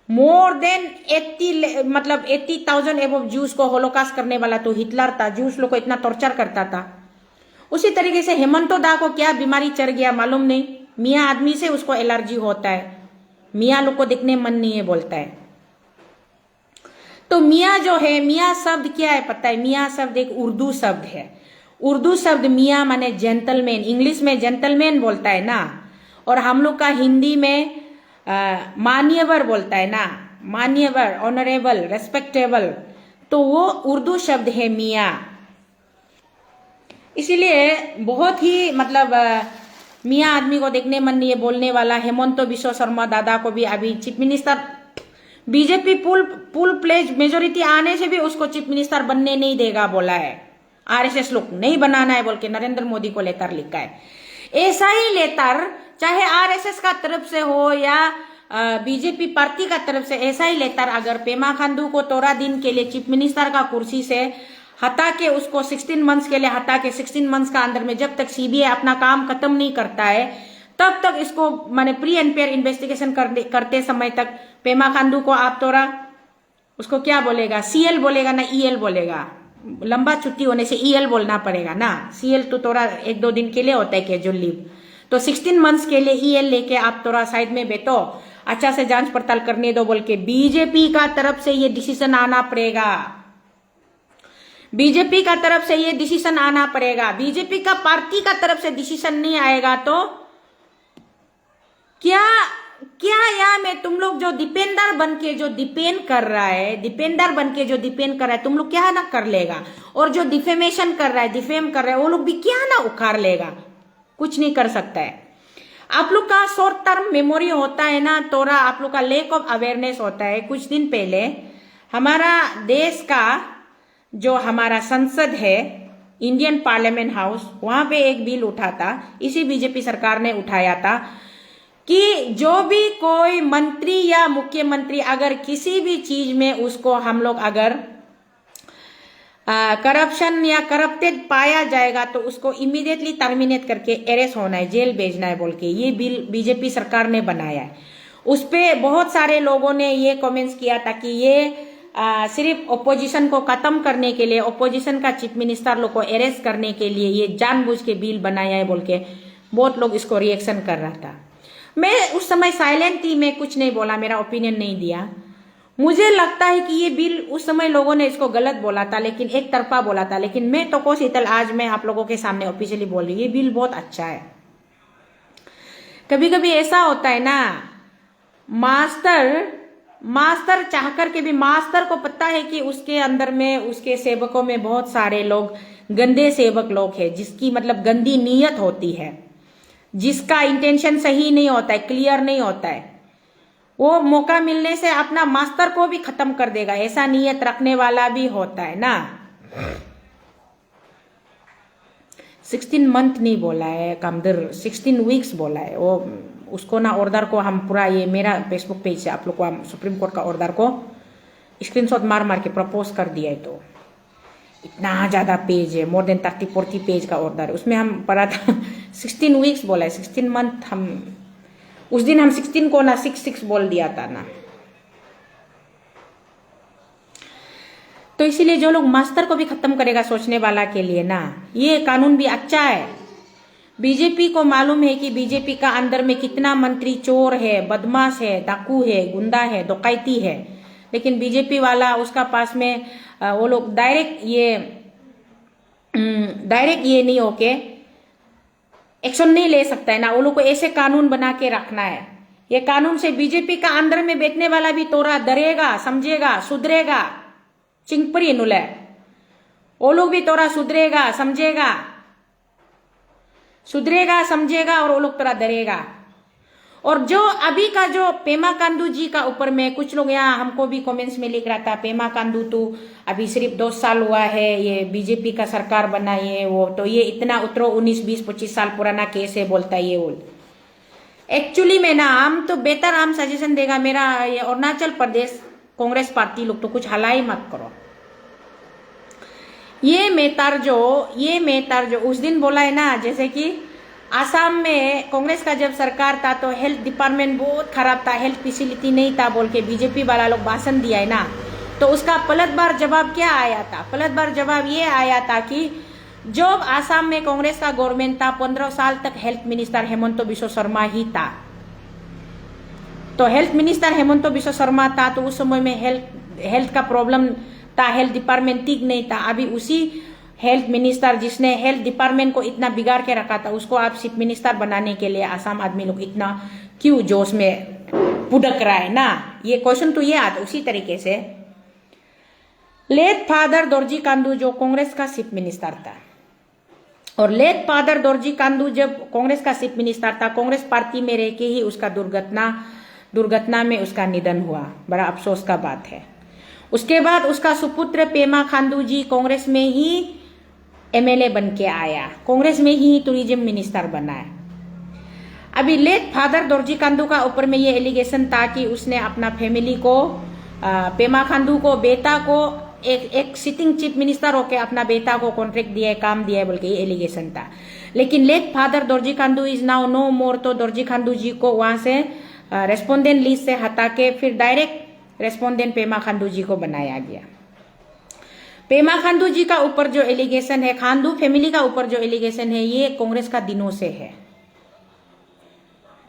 मोर देन 80,000 एबव जूस को होलोकास्ट करने वाला तो हिटलर था, जूस लोग को इतना टॉर्चर करता था। उसी तरीके से हेमंत दा को क्या बीमारी चढ़ गया मालूम नहीं, मियाँ आदमी से उसको एलर्जी होता है, मियाँ लोग को दिखने मन नहीं है बोलता है। तो मियाँ जो है, मियाँ शब्द क्या है पता है? मियाँ शब्द एक उर्दू शब्द है। उर्दू शब्द मियाँ माने जेंटलमैन, इंग्लिश में जेंटलमैन बोलता है ना, और हम लोग का हिंदी में मान्यवर बोलता है ना, मान्यवर, ऑनरेबल, रेस्पेक्टेबल, तो वो उर्दू शब्द है मियाँ। इसीलिए बहुत ही मतलब मियाँ आदमी को देखने मन नहीं है बोलने वाला। हेमंत बिस्वा शर्मा दादा को भी अभी chief minister, BJP full fledged majority आने से भी उसको चीफ मिनिस्टर बनने नहीं देगा बोला है। आरएसएस लोग नहीं बनाना है बोल के नरेंद्र मोदी को लेटर लिखा है। ऐसा ही लेटर चाहे आरएसएस का तरफ से हो या बीजेपी पार्टी का तरफ से, ऐसा ही लेटर अगर पेमा खांडू को 13 दिन के लिए चीफ मिनिस्टर का कुर्सी से हटा के, उसको 16 मंथ्स के लिए हटा के, 16 मंथ्स का अंदर में जब तक सीबीआई अपना काम खत्म नहीं करता है तब तक इसको माने प्री एंड पेयर इन्वेस्टिगेशन करते समय तक पेमा खांडू को आप तोरा उसको क्या बोलेगा, सीएल बोलेगा ना ईएल बोलेगा, लंबा छुट्टी होने से ईएल बोलना पड़ेगा ना, सीएल तो तोरा 1-2 दिन के लिए होता है कैजुअल लीव, तो 16 मंथ्स के लिए ईएल लेके आप तोरा साइड में बैठो, अच्छा से जांच पड़ताल करने दो बोल के बीजेपी का तरफ से ये डिसीजन आना पड़ेगा। बीजेपी का तरफ से ये डिसीजन आना पड़ेगा। बीजेपी का पार्टी का तरफ से डिसीजन नहीं आएगा तो क्या या मैं तुम लोग जो डिपेंडर बन के जो डिपेंड कर रहा है, तुम लोग क्या ना कर लेगा, और जो डिफेमेशन कर रहा है, डिफेम कर रहा है, वो लोग भी क्या ना उखाड़ लेगा, कुछ नहीं कर सकता है। आप लोग का शॉर्ट टर्म मेमोरी होता है ना, थोड़ा आप लोग का लैक ऑफ अवेयरनेस होता है। कुछ दिन पहले हमारा देश का जो हमारा संसद है, इंडियन पार्लियामेंट हाउस, वहां पे एक बिल उठा था, इसी बीजेपी सरकार ने उठाया था कि जो भी कोई मंत्री या मुख्यमंत्री अगर किसी भी चीज में उसको हम लोग अगर करप्शन या करप्टेड पाया जाएगा तो उसको इमीडिएटली टर्मिनेट करके अरेस्ट होना है, जेल भेजना है बोल के ये बिल बीजेपी सरकार ने बनाया है। उस पे बहुत सारे लोगों ने ये कमेंट्स किया था कि ये सिर्फ ओपोजिशन को खत्म करने के लिए, ओपोजिशन का चीफ मिनिस्टर लोग को अरेस्ट करने के लिए ये जानबूझ के बिल बनाया है बोल के बहुत लोग इसको रिएक्शन कर रहा था। मैं उस समय साइलेंट थी, मैं कुछ नहीं बोला, मेरा ओपिनियन नहीं दिया। मुझे लगता है कि ये बिल उस समय लोगों ने इसको गलत बोला था, लेकिन एक तरफा बोला था, लेकिन मैं तो शीतल आज मैं आप लोगों के सामने ऑफिशियली बोल रही हूँ, ये बिल बहुत अच्छा है। कभी कभी ऐसा होता है ना, मास्टर चाह कर के भी मास्टर को पता है कि उसके अंदर में उसके सेवकों में बहुत सारे लोग गंदे सेवक लोग हैं, जिसकी मतलब गंदी नीयत होती है, जिसका इंटेंशन सही नहीं होता है, क्लियर नहीं होता है, वो मौका मिलने से अपना मास्टर को भी खत्म कर देगा, ऐसा नीयत रखने वाला भी होता है ना। 16 मंथ नहीं बोला है कामदर, 16 वीक्स बोला है वो। उसको ना ऑर्डर को हम पूरा, ये मेरा फेसबुक पेज से आप लोग को हम सुप्रीम कोर्ट का ऑर्डर को स्क्रीनशॉट मार मार के प्रपोज कर दिया है। तो इतना ज्यादा पेज है, मोर देन 30-40 पेज का ऑर्डर है, उसमें हम पढ़ा था 16 वीक्स बोला है, 16 मंथ। हम उस दिन हम 16 को ना 6 बोल दिया था ना। तो इसीलिए जो लोग मास्टर को भी खत्म करेगा सोचने वाला के लिए ना, ये कानून भी अच्छा है। बीजेपी को मालूम है कि बीजेपी का अंदर में कितना मंत्री चोर है, बदमाश है, डाकू है, गुंडा है, डकैती है, लेकिन बीजेपी वाला उसका पास में वो लोग डायरेक्ट ये नहीं होके एक्शन नहीं ले सकता है ना। वो लोग को ऐसे कानून बना के रखना है। ये कानून से बीजेपी का अंदर में बैठने वाला भी तोरा डरेगा, समझेगा, सुधरेगा। चिंगपरी नुले वो लोग भी तोरा सुधरेगा, समझेगा और वो लोग तोरा डरेगा। और जो अभी का जो पेमा खांडू जी का ऊपर में कुछ लोग यहाँ हमको भी कमेंट्स में लिख रहा था, पेमा खांडू तो अभी सिर्फ 2 साल हुआ है, ये बीजेपी का सरकार बनाई है वो, तो ये इतना उतरो 19, 20, 25 साल पुराना केस है बोलता है ये बोल। एक्चुअली में ना हम तो बेहतर हम सजेशन देगा मेरा, ये अरुणाचल प्रदेश कांग्रेस पार्टी लोग तो कुछ हलाई मत करो। ये मेहतर जो उस दिन बोला है ना, जैसे कि आसाम में कांग्रेस का जब सरकार था तो हेल्थ डिपार्टमेंट बहुत खराब था, हेल्थ फैसिलिटी नहीं था बोल के बीजेपी वाला लोग भाषण दिया है ना, तो उसका पलटवार जवाब क्या आया था? पलटवार जवाब ये आया था कि जब आसाम में कांग्रेस का गवर्नमेंट था 15 साल तक हेल्थ मिनिस्टर हेमंत बिश्व शर्मा ही था। तो हेल्थ मिनिस्टर हेमंत बिश्व शर्मा था तो उस समय में हेल्थ का प्रॉब्लम था, हेल्थ डिपार्टमेंट ठीक नहीं था। अभी उसी हेल्थ मिनिस्टर जिसने हेल्थ डिपार्टमेंट को इतना बिगाड़ के रखा था, उसको आप चीफ मिनिस्टर बनाने के लिए आसाम आदमी लोग इतना क्यों जोश में पुडक रहा है ना? ये क्वेश्चन तो ये आता। उसी तरीके से लेट फादर दोरजी खांडू जो कांग्रेस का चीफ मिनिस्टर था, और लेट फादर दोरजी खांडू जब कांग्रेस का चीफ मिनिस्टर था, कांग्रेस पार्टी में रह के ही उसका दुर्घटना में उसका निधन हुआ। बड़ा अफसोस का बात है। उसके बाद उसका सुपुत्र पेमा खांडू जी कांग्रेस में ही एमएलए बन के आया, कांग्रेस में ही टूरिज्म मिनिस्टर बना है। अभी लेट फादर दोरजी खांडू का ऊपर में ये एलिगेशन था कि उसने अपना फैमिली को, पेमा खांडू को, बेटा को एक सिटिंग चीफ मिनिस्टर होके अपना बेटा को कॉन्ट्रैक्ट दिया है, काम दिया है बोल के ये एलिगेशन था। लेकिन late father Dorji Khandu is now no more, तो दोरजी खांडू जी को वहां से रेस्पोंडेंट लिस्ट से हटा के फिर डायरेक्ट रेस्पोंडेंट पेमा खांडू जी को बनाया गया। पेमा खांडू जी का ऊपर जो एलिगेशन है, खांडू फैमिली का ऊपर जो एलिगेशन है, ये कांग्रेस का दिनों से है।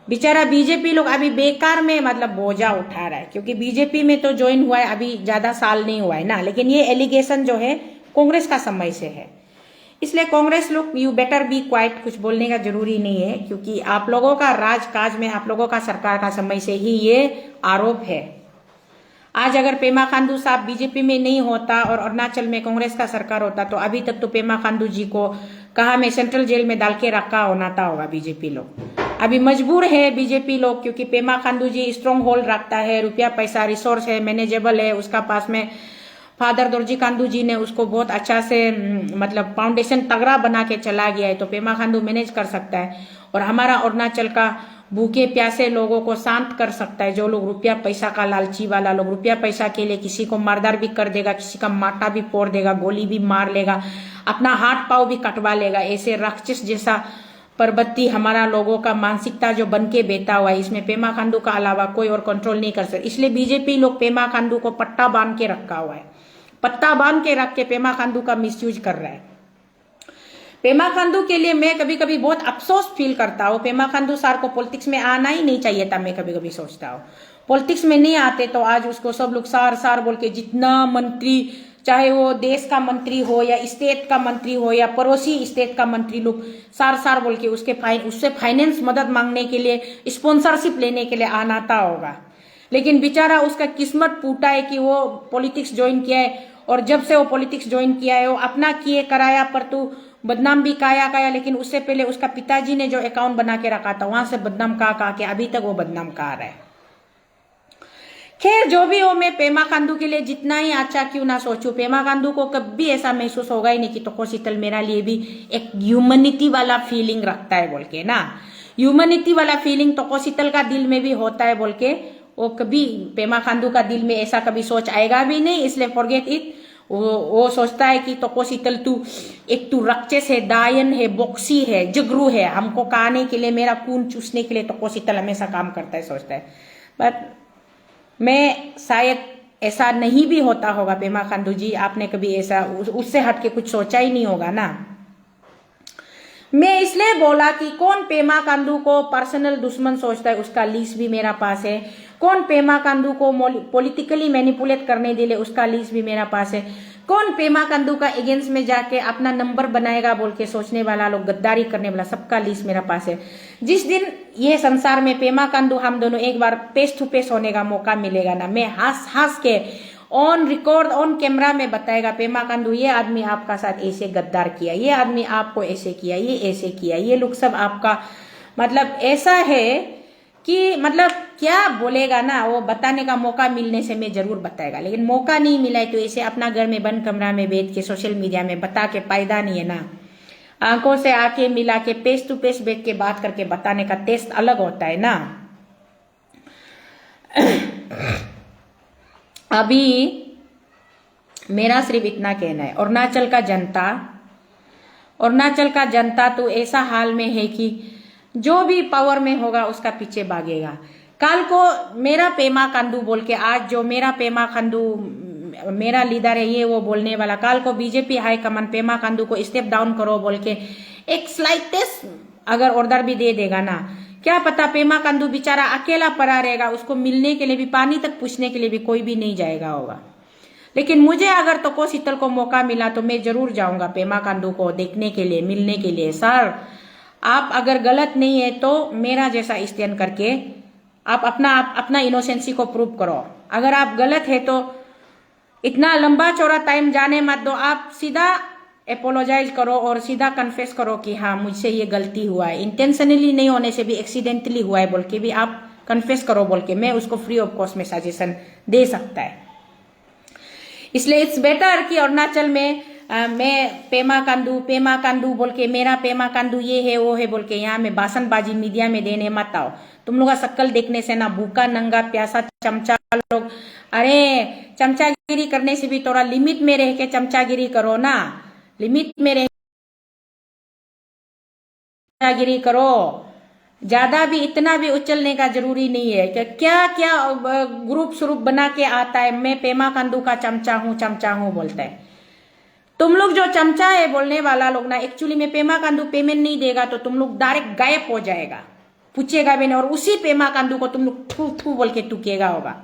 बेचारा बीजेपी लोग अभी बेकार में मतलब बोझा उठा रहा है, क्योंकि बीजेपी में तो ज्वाइन हुआ है, अभी ज्यादा साल नहीं हुआ है ना। लेकिन ये एलिगेशन जो है कांग्रेस का समय से है, इसलिए कांग्रेस लोग यू बेटर बी क्वाइट, कुछ बोलने का जरूरी नहीं है, क्योंकि आप लोगों का राजकाज में, आप लोगों का सरकार का समय से ही ये आरोप है। आज अगर पेमा खांडू साहब बीजेपी में नहीं होता और अरुणाचल में कांग्रेस का सरकार होता, तो अभी तक तो पेमा खांडू जी को कहा में सेंट्रल जेल में डाल के रखा होगा बीजेपी लोग। अभी मजबूर है बीजेपी लोग, क्योंकि Pema Khandu G strong hold रखता है, रुपया पैसा रिसोर्स है, मैनेजेबल है उसका पास में। फादर दोरजी खांडू जी ने उसको बहुत अच्छा से मतलब फाउंडेशन तगड़ा बना के चला गया है, तो पेमा खांडू मैनेज कर सकता है और हमारा अरुणाचल का भूखे प्यासे लोगों को शांत कर सकता है। जो लोग रुपया पैसा का लालची वाला लोग, रुपया पैसा के लिए किसी को मारदार भी कर देगा, किसी का माटा भी फोड़ देगा, गोली भी मार लेगा, अपना हाथ पाव भी कटवा लेगा, ऐसे राक्षस जैसा परबत्ती हमारा लोगों का मानसिकता जो बन के बैठा हुआ है, इसमें पेमा खांडू का अलावा कोई और कंट्रोल नहीं कर सकता। इसलिए बीजेपी लोग पेमा खांडू को पट्टा बांध के रखा हुआ है, पट्टा बांध के रख के पेमा खांडू का मिसयूज कर रहा है। पेमा खांडू के लिए मैं कभी कभी बहुत अफसोस फील करता हूँ। पेमा खांडू सर को पॉलिटिक्स में आना ही नहीं चाहिए था, मैं कभी कभी सोचता हूँ। पॉलिटिक्स में नहीं आते तो आज उसको सब लोग सार बोल के, जितना मंत्री, चाहे वो देश का मंत्री हो या स्टेट का मंत्री हो या पड़ोसी स्टेट का मंत्री, लोग सार बोल के उससे फाइनेंस मदद मांगने के लिए, स्पॉन्सरशिप लेने के लिए आनाता होगा। लेकिन बेचारा उसका किस्मत फूटा है कि वो पॉलिटिक्स ज्वाइन किया है, और जब से वो पॉलिटिक्स ज्वाइन किया है वो अपना किए कराया पर तू बदनाम भी काया, लेकिन उससे पहले उसका पिताजी ने जो अकाउंट बना के रखा था वहां से बदनाम कहा के अभी तक वो बदनाम कहा रहा है। खैर जो भी हो, मैं पेमा खांडू के लिए जितना ही अच्छा क्यों ना सोचूं, पेमा खांडू को कभी ऐसा महसूस होगा ही नहीं कि तोकोशीतल मेरा लिए भी एक ह्यूमनिटी वाला फीलिंग रखता है बोल के ना। ह्यूमनिटी वाला फीलिंग तोकोशीतल का दिल में भी होता है बोल के वो कभी पेमा खांडू का दिल में ऐसा कभी सोच आएगा भी नहीं, इसलिए फॉरगेट इट। वो सोचता है कि तोकोशीतल तू राक्षस है, दायन है, बॉक्सी है, जगरू है, हमको खाने के लिए, मेरा खून चूसने के लिए तोकोशीतल हमेशा काम करता है, सोचता है। बट मैं शायद ऐसा नहीं भी होता होगा पेमा खांडू जी, आपने कभी ऐसा उससे हट के कुछ सोचा ही नहीं होगा ना। मैं इसलिए बोला कि कौन पेमा खांडू को पर्सनल दुश्मन सोचता है, उसका लिस्ट भी मेरा पास है। कौन पेमा खांडू को पॉलिटिकली मैनिपुलेट करने दिले, उसका लिस्ट भी मेरा पास है। कौन पेमा खांडू का अगेंस्ट में जाके अपना नंबर बनाएगा बोल के सोचने वाला लोग, गद्दारी करने वाला, सबका लिस्ट मेरा पास है। जिस दिन ये संसार में पेमा खांडू हम दोनों एक बार फेस टू फेस होने का मौका मिलेगा ना, मैं हंस के ऑन रिकॉर्ड ऑन कैमरा में बताएगा पेमा खांडू ये आदमी आपका साथ ऐसे गद्दार किया, ये आदमी आपको ऐसे किया, ये ऐसे किया, ये लोग सब आपका, मतलब ऐसा है कि मतलब क्या बोलेगा ना, वो बताने का मौका मिलने से मैं जरूर बताएगा। लेकिन मौका नहीं मिला है तो इसे अपना घर में बंद कमरा में बैठ के सोशल मीडिया में बता के फायदा नहीं है ना। आंखों से आंखें मिला के फेस टू फेस बैठ के बात करके बताने का टेस्ट अलग होता है ना। अभी मेरा सिर्फ इतना कहना है, अरुणाचल का जनता तो ऐसा हाल में है कि जो भी पावर में होगा उसका पीछे भागेगा। कल को मेरा पेमा खांडू बोल के, आज जो मेरा पेमा खांडू मेरा लीडर है ये वो बोलने वाला, कल को बीजेपी हाईकमान पेमा खांडू को स्टेप डाउन करो बोल के एक स्लाइटेस्ट अगर ऑर्डर भी दे देगा ना, क्या पता पेमा खांडू बेचारा अकेला पड़ा रहेगा, उसको मिलने के लिए भी, पानी तक पूछने के लिए भी कोई भी नहीं जाएगा होगा। लेकिन मुझे अगर तोकोशीतल को मौका मिला तो मैं जरूर जाऊंगा पेमा खांडू को देखने के लिए, मिलने के लिए। सर आप अगर गलत नहीं है तो मेरा जैसा स्टैंड करके आप अपना इनोसेंसी को प्रूव करो। अगर आप गलत है तो इतना लंबा चौड़ा टाइम जाने मत दो, आप सीधा अपोलोजाइज करो और सीधा कन्फेस करो कि हाँ मुझसे ये गलती हुआ है, इंटेंशनली नहीं होने से भी एक्सीडेंटली हुआ है बोल के भी आप कन्फेस करो बोल के मैं उसको फ्री ऑफ कॉस्ट में सजेशन दे सकता है। इसलिए इट्स बेटर कि अरुणाचल में मैं पेमा खांडू बोल के, मेरा पेमा खांडू ये है वो है बोल के यहाँ में भाषणबाजी मीडिया में देने मत आओ। तुम लोग का शक्ल देखने से ना भूखा नंगा प्यासा चमचा लोग, अरे चमचागिरी करने से भी थोड़ा लिमिट में रह के चमचागिरी करो ना, लिमिट में रह चमचागिरी करो, ज्यादा भी इतना भी उछलने का जरूरी नहीं है। क्या क्या ग्रुप स्वरूप बना के आता है, मैं पेमा खांडू का चमचा हूँ बोलता है। तुम लोग जो चमचा है बोलने वाला लोग ना, एक्चुअली में पेमा खांडू पेमेंट नहीं देगा तो तुम लोग डायरेक्ट गायब हो जाएगा, पूछेगा भी नहीं, और उसी पेमा खांडू को तुम लोग थू थू बोल के टूकेगा होगा।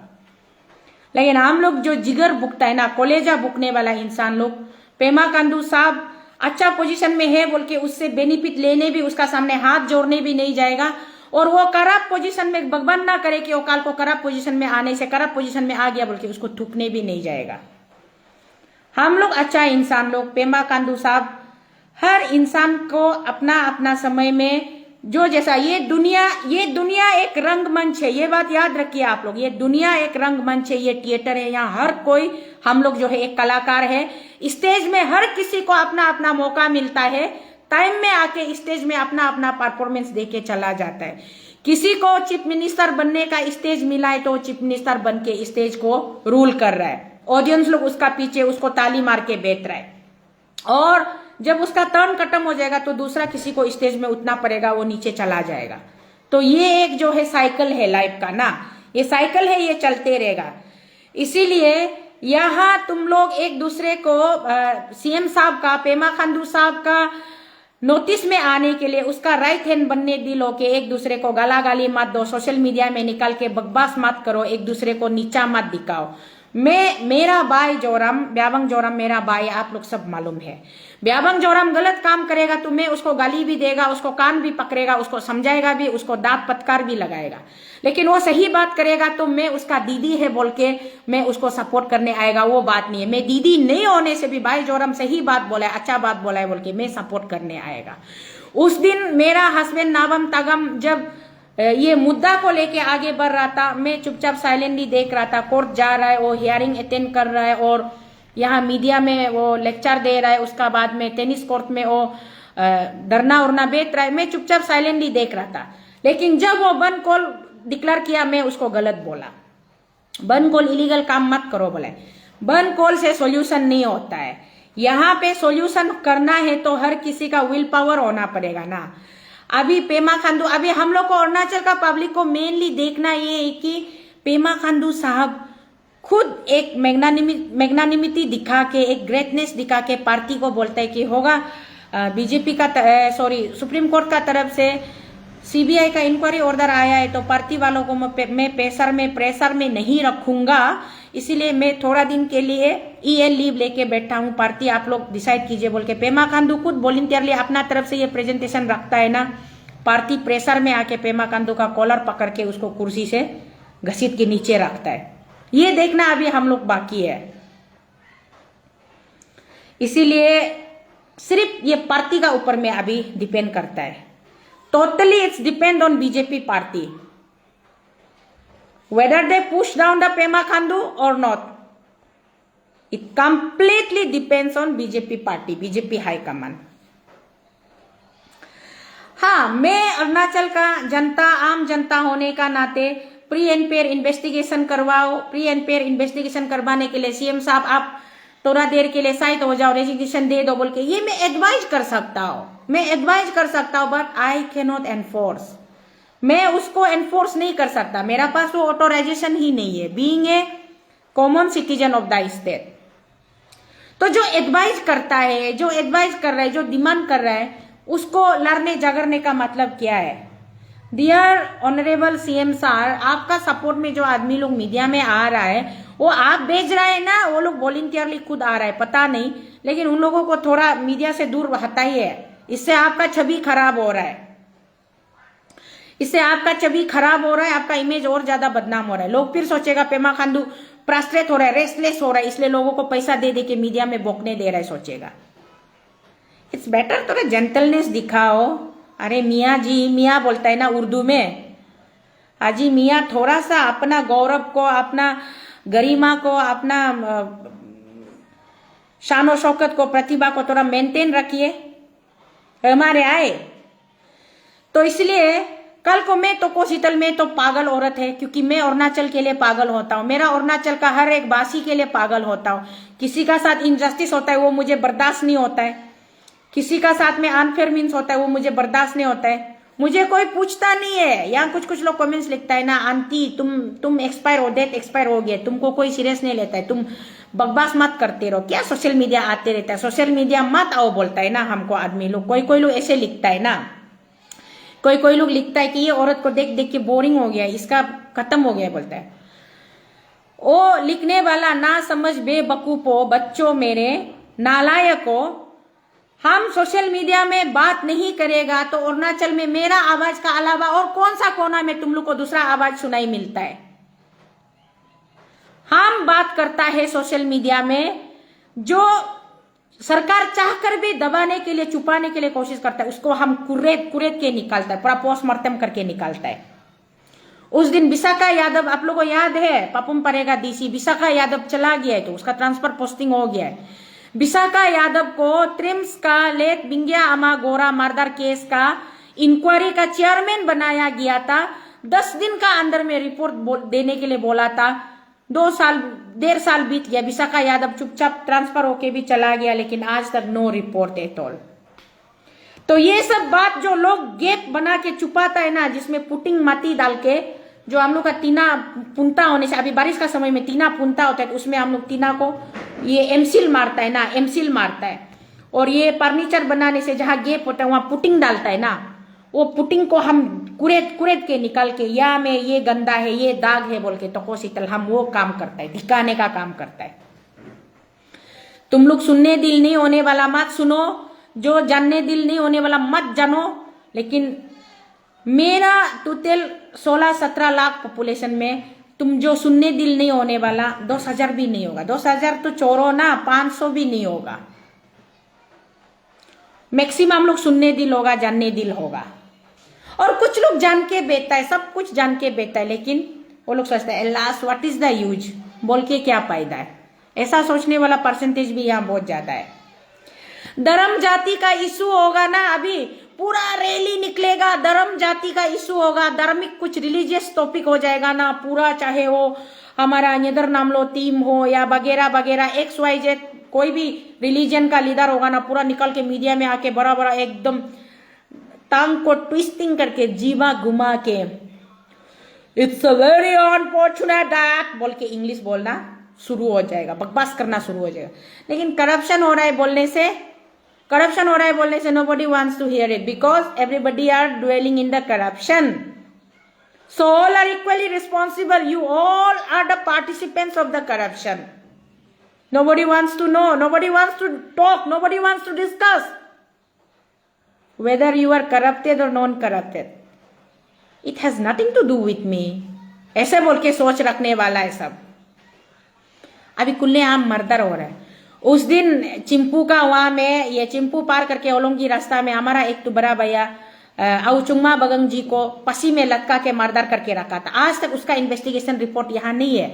लेकिन हम लोग जो जिगर बुकता है ना, कलेजा बुकने वाला इंसान लोग, पेमा खांडू साहब अच्छा पोजीशन में है बोल के उससे बेनिफिट लेने भी, उसका सामने हाथ जोड़ने भी नहीं जाएगा। और वो खराब पोजीशन में भगवान ना करे कि वो काल को खराब पोजीशन में आने से खराब पोजीशन में आ गया बोल के उसको थूकने भी नहीं जाएगा। हम लोग अच्छा इंसान लोग, पेमा खांडू साहब हर इंसान को अपना अपना समय में जो जैसा, ये दुनिया एक रंगमंच है, ये बात याद रखिए आप लोग, ये दुनिया एक रंगमंच है, ये थिएटर है, यहाँ हर कोई हम लोग जो है एक कलाकार है। स्टेज में हर किसी को अपना अपना मौका मिलता है, टाइम में आके स्टेज में अपना अपना परफॉर्मेंस देके चला जाता है। किसी को चीफ मिनिस्टर बनने का स्टेज मिला है तो चीफ मिनिस्टर बन के स्टेज को रूल कर रहा है, ऑडियंस लोग उसका पीछे उसको ताली मार के बैठ रहा है, और जब उसका टर्न खत्म हो जाएगा तो दूसरा किसी को स्टेज में उठना पड़ेगा, वो नीचे चला जाएगा। तो ये एक जो है साइकिल है लाइफ का ना, ये साइकिल है, ये चलते रहेगा। इसीलिए यहाँ तुम लोग एक दूसरे को सीएम साहब का, पेमा खांडू साहब का नोटिस में आने के लिए उसका राइट हैंड बनने दिलो के एक दूसरे को गाला गाली मत दो, सोशल मीडिया में निकाल के बकवास मत करो, एक दूसरे को नीचा मत दिखाओ। मेरा भाई जोरम, ब्याबंग जोरम मेरा भाई, आप लोग सब मालूम है। ब्याबंग जोरम गलत काम करेगा तो मैं उसको गाली भी देगा, उसको कान भी पकड़ेगा, उसको समझाएगा भी, उसको दांत पटकार भी लगाएगा। लेकिन वो सही बात करेगा तो मैं उसका दीदी है बोल के मैं उसको सपोर्ट करने आएगा, वो बात नहीं है। मैं दीदी नहीं होने से भी भाई जोरम सही बात बोला है, अच्छा बात बोला है बोल के मैं सपोर्ट करने आएगा। उस दिन मेरा हस्बैंड नाबम तगम जब ये मुद्दा को लेके आगे बढ़ रहा था, मैं चुपचाप साइलेंटली देख रहा था। कोर्ट जा रहा है, वो हियरिंग अटेंड कर रहा है और यहाँ मीडिया में वो लेक्चर दे रहा है, उसका बाद में टेनिस कोर्ट में वो धरना उरना बेच रहा है। मैं चुपचाप साइलेंटली देख रहा था। लेकिन जब वो बंद कॉल डिक्लेयर किया, मैं उसको गलत बोला। बंद कॉल इलीगल काम मत करो बोले। बंद कॉल से सॉल्यूशन नहीं होता है। यहाँ पे सॉल्यूशन करना है तो हर किसी का विल पावर होना पड़ेगा ना। अभी पेमा खांडू, अभी हम लोग को अरुणाचल का पब्लिक को मेनली देखना ये है कि पेमा खांडू साहब खुद एक मैग्नानिमिटी दिखा के, एक ग्रेटनेस दिखा के पार्टी को बोलता है कि होगा बीजेपी का सुप्रीम कोर्ट का तरफ से सीबीआई का इंक्वायरी ऑर्डर आया है तो पार्टी वालों को मैं प्रेशर में नहीं रखूंगा, इसीलिए मैं थोड़ा दिन के लिए EL लीव लेके बैठा हूं, पार्टी आप लोग डिसाइड कीजिए बोल के पेमा खांडू खुद वॉलंटियरली अपना तरफ से ये प्रेजेंटेशन रखता है ना। पार्टी प्रेशर में आके पेमा खांडू का कॉलर पकड़ के उसको कुर्सी से घसीट के नीचे रखता है। ये देखना अभी हम लोग बाकी है। इसीलिए सिर्फ ये पार्टी का ऊपर में अभी डिपेंड करता है। Totally it's depend on BJP party whether they push down the Pema Khandu or not. It completely depends on BJP party, BJP high command. हाँ, मैं अरुणाचल का जनता, आम जनता होने का नाते प्री एंड पेयर इन्वेस्टिगेशन करवाओ। प्री एंड पेयर इन्वेस्टिगेशन करवाने के लिए CM साहब आप थोड़ा देर के लिए साइड हो जाओ, रेजिग्नेशन दे दो बोल के ये मैं एडवाइज कर सकता हूँ, but I can not enforce. मैं उसको एनफोर्स नहीं कर सकता, मेरा पास वो ऑथोराइजेशन ही नहीं है, being a common citizen of the state. तो जो एडवाइज करता है, जो एडवाइज कर रहा है, जो डिमांड कर रहा है, उसको लड़ने झगड़ने का मतलब क्या है? डियर ऑनरेबल CM सर, आपका सपोर्ट में जो आदमी लोग मीडिया में आ रहा है वो आप भेज रहे हैं ना, वो लोग वॉलंटियरली खुद आ रहा है, पता नहीं, लेकिन उन लोगों को थोड़ा मीडिया से दूर हटाइए। इससे आपका छवि खराब हो रहा है, आपका इमेज और ज्यादा बदनाम हो रहा है। लोग फिर सोचेगा पेमा खांडू फ्रस्ट्रेट हो रहा है, रेस्टलेस हो रहा है, इसलिए लोगों को पैसा दे दे के मीडिया में बोकने दे रहा है, सोचेगा। इट्स बेटर थोड़ा जेंटलनेस दिखाओ। अरे मियाँ जी, मियाँ बोलता है ना उर्दू में, हाजी मियाँ थोड़ा सा अपना गौरव को, अपना गरिमा को, अपना शान शौकत को, प्रतिभा को थोड़ा मेंटेन रखिए। हमारे आए तो इसलिए कल को मैं तो कोशितल में तो पागल औरत है, क्योंकि मैं अरुणाचल के लिए पागल होता हूँ, मेरा अरुणाचल का हर एक वासी के लिए पागल होता हूँ। किसी का साथ इनजस्टिस होता है वो मुझे बर्दाश्त नहीं होता है, किसी का साथ में अनफेयर मीन्स होता है वो मुझे बर्दाश्त नहीं होता है। मुझे कोई पूछता नहीं है। यहाँ कुछ लोग कमेंट्स लिखता है ना, आंटी तुम एक्सपायर हो, डेट एक्सपायर हो गया, तुमको कोई सीरियस नहीं लेता है, तुम बकवास मत करते रहो, क्या सोशल मीडिया आते रहता है, सोशल मीडिया मत आओ बोलता है ना हमको आदमी लोग। कोई लोग ऐसे लिखता है ना, कोई लोग लिखता है कि ये औरत को देख देख के बोरिंग हो गया, इसका खत्म हो गया बोलता है। ओ लिखने वाला ना समझ बेवकूफो, बच्चों मेरे नालायको, हम सोशल मीडिया में बात नहीं करेगा तो अरुणाचल में मेरा आवाज का अलावा और कौन सा कोना में तुम लोग को दूसरा आवाज सुनाई मिलता है? हम बात करता है सोशल मीडिया में, जो सरकार चाहकर भी दबाने के लिए, छुपाने के लिए कोशिश करता है, उसको हम कुरेद के निकालता है, पूरा पोस्टमार्टम करके निकालता है। उस दिन विशाखा यादव, आप लोगों को याद है, पपुम परेगा DC, विशाखा यादव चला गया है तो उसका ट्रांसफर पोस्टिंग हो गया है। विशाखा यादव को ट्रिम्स का लेट बिंगिया अमा गोरा मर्डर केस का इंक्वायरी का चेयरमैन बनाया गया था। 10 दिन का अंदर में रिपोर्ट देने के लिए बोला था। 1.5 साल बीत गया, विशाखा यादव चुपचाप ट्रांसफर होके भी चला गया, लेकिन आज तक नो रिपोर्ट एट ऑल। तो ये सब बात जो लोग गैप बना के छुपाता है ना, जिसमें पुटिंग माटी डाल के, जो हम लोग का टीना पुनता होने से, अभी बारिश का समय में टीना पुनता होता है तो उसमें हम लोग टीना को ये एमसील मारता है ना, एमसील मारता है, और ये फर्नीचर बनाने से जहां गैप होता है वहां पुटिंग डालता है ना, वो पुटिंग को हम कुरेद कुरेद के निकल के या में ये गंदा है ये दाग है बोल के तो शीतल हम वो काम करता है, दिखाने का काम करता है। तुम लोग सुनने दिल नहीं होने वाला मत सुनो, जो जानने दिल नहीं होने वाला मत जानो। लेकिन मेरा टोटल 16-17 लाख पॉपुलेशन में तुम जो सुनने दिल नहीं होने वाला 10,000 भी नहीं होगा। 10,000 तो छोड़ो ना, 500 भी नहीं होगा। मैक्सिमम लोग सुनने दिल होगा, जानने दिल होगा। और कुछ लोग जान के बेचता है, सब कुछ जान के बेचता है, लेकिन वो लोग सोचते हैं last what is the use, बोल के क्या फायदा है। ऐसा सोचने वाला परसेंटेज भी यहाँ बहुत ज्यादा है। धर्म जाति का इशू होगा ना, अभी पूरा रैली निकलेगा, धर्म जाति का इशू होगा, धार्मिक कुछ रिलीजियस टॉपिक हो जाएगा ना पूरा, चाहे वो हमारा नेदर नाम लो टीम हो या वगैरह वगैरह XYZ कोई भी रिलीजन का लीडर होगा ना, पूरा निकल के मीडिया में आके बड़ा बड़ा एकदम टांग को ट्विस्टिंग करके जीवा घुमा के it's a very unfortunate that बोल के इंग्लिश बोलना शुरू हो जाएगा, बकवास करना शुरू हो जाएगा। लेकिन करप्शन हो रहा है बोलने से, करप्शन हो रहा है बोलने से nobody wants to hear it because everybody are dwelling in the corruption. So all are equally responsible. You all are the participants of the corruption. Nobody wants to know, nobody wants to talk, nobody wants to discuss whether you are corrupted or non-corrupted. It has nothing to do with me. ऐसे बोल के सोच रखने वाला है सब। अभी खुलेआम मर्डर हो रहा है। उस दिन चिंपू का वहां में ये चिंपू पार करके ओलोंगी रास्ता में हमारा एक तो बड़ा भैया औचुंगमा बगंग जी को पसी में लटका के मर्डर करके रखा था। आज तक उसका इन्वेस्टिगेशन रिपोर्ट यहाँ नहीं है,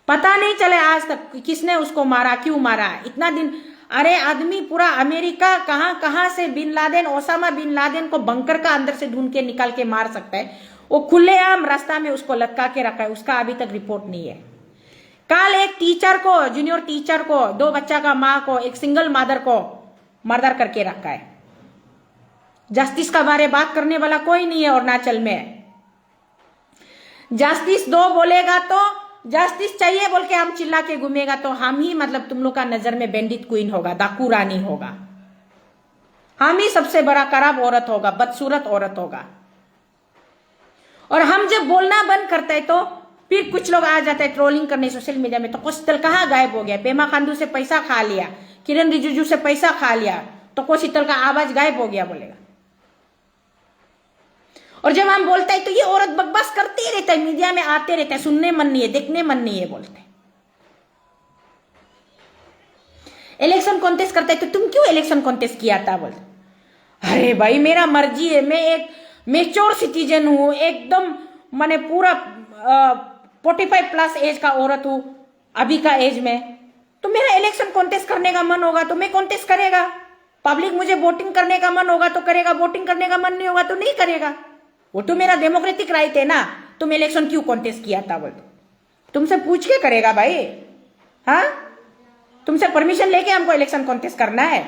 पता नहीं चले आज तक किसने उसको मारा, क्यों मारा इतना दिन। अरे आदमी पूरा अमेरिका कहाँ कहाँ से bin Laden, Osama bin Laden को बंकर का अंदर से ढूंढ के निकाल के मार सकता है, वो खुलेआम रास्ता में उसको लटका के रखा है, उसका अभी तक रिपोर्ट नहीं है। कल एक टीचर को, जूनियर टीचर को, 2 बच्चा का माँ को, एक सिंगल मदर को मर्डर करके रखा है। जस्टिस का बारे बात करने वाला कोई नहीं है अरुणाचल में। जस्टिस दो बोलेगा तो जस्टिस चाहिए बोल के हम चिल्ला के घूमेगा तो हम ही मतलब तुम लोग का नजर में बैंडिट क्वीन होगा, डाकू रानी होगा, हम ही सबसे बड़ा खराब औरत होगा, बदसूरत औरत होगा। और हम जब बोलना बंद करते हैं तो फिर कुछ लोग आ जाते हैं ट्रोलिंग करने सोशल मीडिया में, तो कोशितल कहाँ गायब हो गया, पेमा खांडू से पैसा खा लिया, किरण रिजिजू से पैसा खा लिया, तो कोशितल का आवाज गायब हो गया बोलेगा। और जब हम बोलते हैं तो ये औरत बकवास करते रहता है, मीडिया में आते रहता है, सुनने मन नहीं है, देखने मन नहीं है बोलते। इलेक्शन कॉन्टेस्ट करता है तो तुम क्यों इलेक्शन कॉन्टेस्ट किया था बोलते। अरे भाई मेरा मर्जी है, मैं एक मेच्योर सिटीजन हूं, एकदम मैंने पूरा 45+ एज का औरत हूं अभी का एज में, तो मेरा इलेक्शन कॉन्टेस्ट करने का मन होगा तो मैं कॉन्टेस्ट करेगा। पब्लिक मुझे वोटिंग करने का मन होगा तो करेगा, वोटिंग करने का मन नहीं होगा तो नहीं करेगा। वो तो मेरा डेमोक्रेटिक राइट है ना। तुम इलेक्शन क्यों कॉन्टेस्ट किया था बोलते, तुमसे पूछ के करेगा भाई, हाँ तुमसे परमिशन लेके हमको इलेक्शन कॉन्टेस्ट करना है।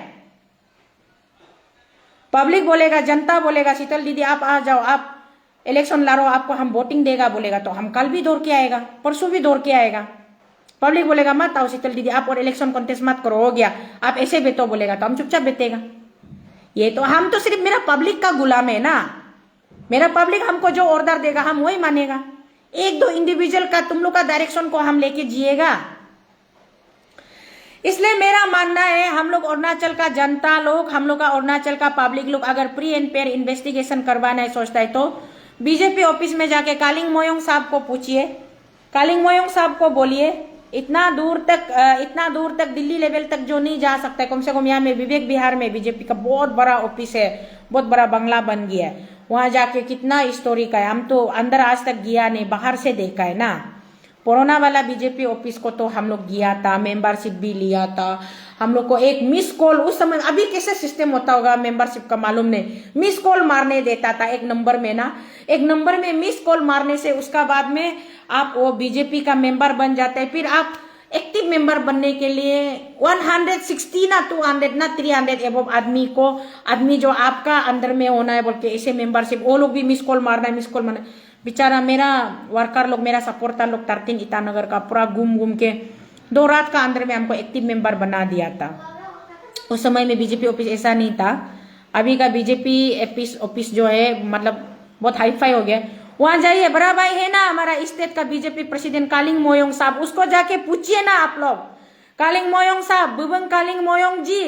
पब्लिक बोलेगा, जनता बोलेगा शीतल दीदी आप आ जाओ, आप इलेक्शन लड़ो, आपको हम वोटिंग देगा बोलेगा, तो हम कल भी दौड़ के आएगा, परसों भी दौड़ के आएगा। पब्लिक बोलेगा मत आओ शीतल दीदी आप और इलेक्शन कॉन्टेस्ट मत करो, हो गया आप ऐसे बेतो बोलेगा, तो हम चुपचाप बेतेगा। ये तो हम तो सिर्फ मेरा पब्लिक का गुलाम है ना, मेरा पब्लिक हमको जो ऑर्डर देगा हम वही मानेगा। 1-2 इंडिविजुअल का तुम लोग का डायरेक्शन को हम लेके जिएगा। इसलिए मेरा मानना है हम लोग अरुणाचल का जनता लोग, हम लोग का अरुणाचल का पब्लिक लोग अगर प्री एंड पेयर इन्वेस्टिगेशन करवाना है सोचता है तो बीजेपी ऑफिस में जाके कालिंग मोयोंग साहब को पूछिए, कालिंग मोयोंग साहब को बोलिए इतना दूर तक दिल्ली लेवल तक जो नहीं जा सकता है, कम से कम यहाँ में विवेक विहार में बीजेपी का बहुत बड़ा ऑफिस है, बहुत बड़ा बंगला बन गया है, वहां जाके कितना हिस्टोरिक है। हम तो अंदर आज तक गया नहीं, बाहर से देखा है ना। पुराना वाला बीजेपी ऑफिस को तो हम लोग गया था, मेंबरशिप भी लिया था। हम लोग को एक मिस कॉल, उस समय अभी कैसे सिस्टम होता होगा मेंबरशिप का मालूम नहीं, मिस कॉल मारने देता था एक नंबर में ना, एक नंबर में मिस कॉल मारने से उसका बाद में आप वो बीजेपी का मेंबर बन जाते हैं। फिर आप एक्टिव मेंबर बनने के लिए 160 ना 200 ना 300 एबव आदमी जो आपका अंदर में होना है बोल के ऐसे मेंबरशिप, वो लोग भी मिस कॉल मारना है, मिस कॉल मारना। बेचारा मेरा वर्कर लोग, मेरा सपोर्टर लोग 13 ईटानगर का पूरा घूम के 2 रात का अंदर में हमको एक्टिव मेंबर बना दिया था। उस समय में बीजेपी ऑफिस ऐसा नहीं था। अभी का बीजेपी ऑफिस जो है मतलब बहुत हाईफाई हो गया। वहां जाइए, बड़ा भाई है ना हमारा स्टेट का बीजेपी प्रेसिडेंट कालिंग मोयोंग साहब, उसको जाके पूछिए ना आप लोग। कालिंग मोयोंग साहब, बुबंग कालिंग मोयोंग जी,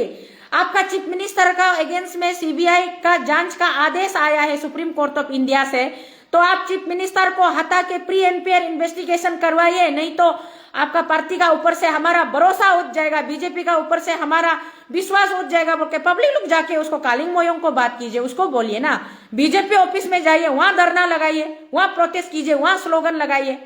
आपका चीफ मिनिस्टर का अगेंस्ट में सीबीआई का जांच का आदेश आया है सुप्रीम कोर्ट ऑफ इंडिया से, तो आप चीफ मिनिस्टर को हटा के प्री एंड फेयर इन्वेस्टिगेशन करवाइए, नहीं तो आपका पार्टी का ऊपर से हमारा भरोसा उठ जाएगा, बीजेपी का ऊपर से हमारा विश्वास उठ जाएगा बोल के पब्लिक लोग जाके उसको कालिंग मोयोंग को बात कीजिए, उसको बोलिए ना, बीजेपी ऑफिस में जाइए, वहां धरना लगाइए, वहां प्रोटेस्ट कीजिए, वहां स्लोगन लगाइए।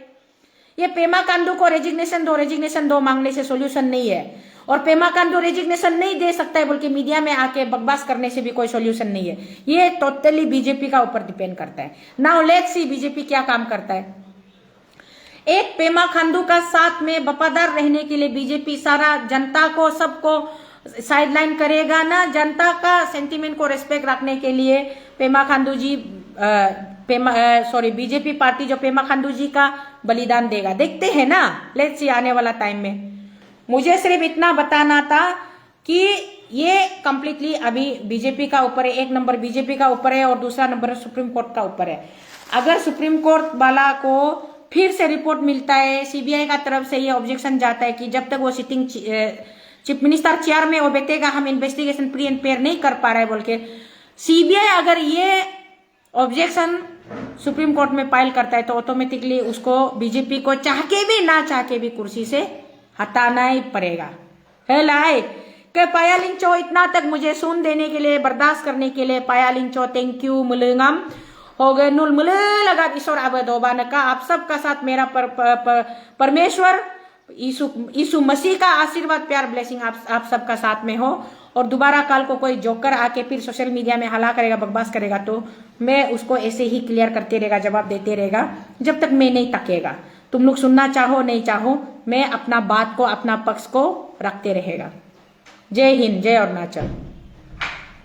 ये पेमा खांडू को रेजिग्नेशन दो मांगने से सोल्यूशन नहीं है, और पेमा खांडू रेजिग्नेशन नहीं दे सकता है बोल के मीडिया में आके बकवास करने से भी कोई सोल्यूशन नहीं है। ये टोटली बीजेपी का ऊपर डिपेंड करता है। नाउ लेट्स सी बीजेपी क्या काम करता है। एक पेमा खांडू का साथ में वफादार रहने के लिए बीजेपी सारा जनता को सबको साइडलाइन करेगा ना, जनता का सेंटीमेंट को रेस्पेक्ट रखने के लिए पेमा खांडू जी बीजेपी पार्टी जो पेमा खांडू जी का बलिदान देगा, देखते हैं ना, लेट्स सी आने वाला टाइम में। मुझे सिर्फ इतना बताना था कि ये कंप्लीटली अभी बीजेपी का ऊपर है, एक नंबर बीजेपी का ऊपर है और दूसरा नंबर सुप्रीम कोर्ट का ऊपर है। अगर सुप्रीम कोर्ट वाला को फिर से रिपोर्ट मिलता है, सीबीआई का तरफ से ये ऑब्जेक्शन जाता है कि जब तक वो सिटिंग चीफ मिनिस्टर चेयर में वो बैठेगा हम इन्वेस्टिगेशन प्री एंड फेयर नहीं कर पा रहे बोल के, सीबीआई अगर ये ऑब्जेक्शन सुप्रीम कोर्ट में फाइल करता है तो ऑटोमेटिकली उसको बीजेपी को चाह के भी ना चाह के भी कुर्सी से हटाना ही पड़ेगा। है लाई के पाया लिंचो, इतना तक मुझे सुन देने के लिए, बर्दाश्त करने के लिए पाया लिंचो, थैंक यू। मुलंगम हो गए नुल मुले लगा ईश्वर आबदोबा का आप सबका साथ मेरा परमेश्वर यीशु मसीह का आशीर्वाद प्यार ब्लेसिंग आप सबका साथ में हो। और दोबारा कल को कोई जोकर आके फिर सोशल मीडिया में हला करेगा, बकवास करेगा, तो मैं उसको ऐसे ही क्लियर करते रहेगा, जवाब देते रहेगा जब तक मैं नहीं तकेगा। तुम लोग सुनना चाहो नहीं चाहो, मैं अपना बात को अपना पक्ष को रखते रहेगा। जय हिंद, जय अरुणाचल।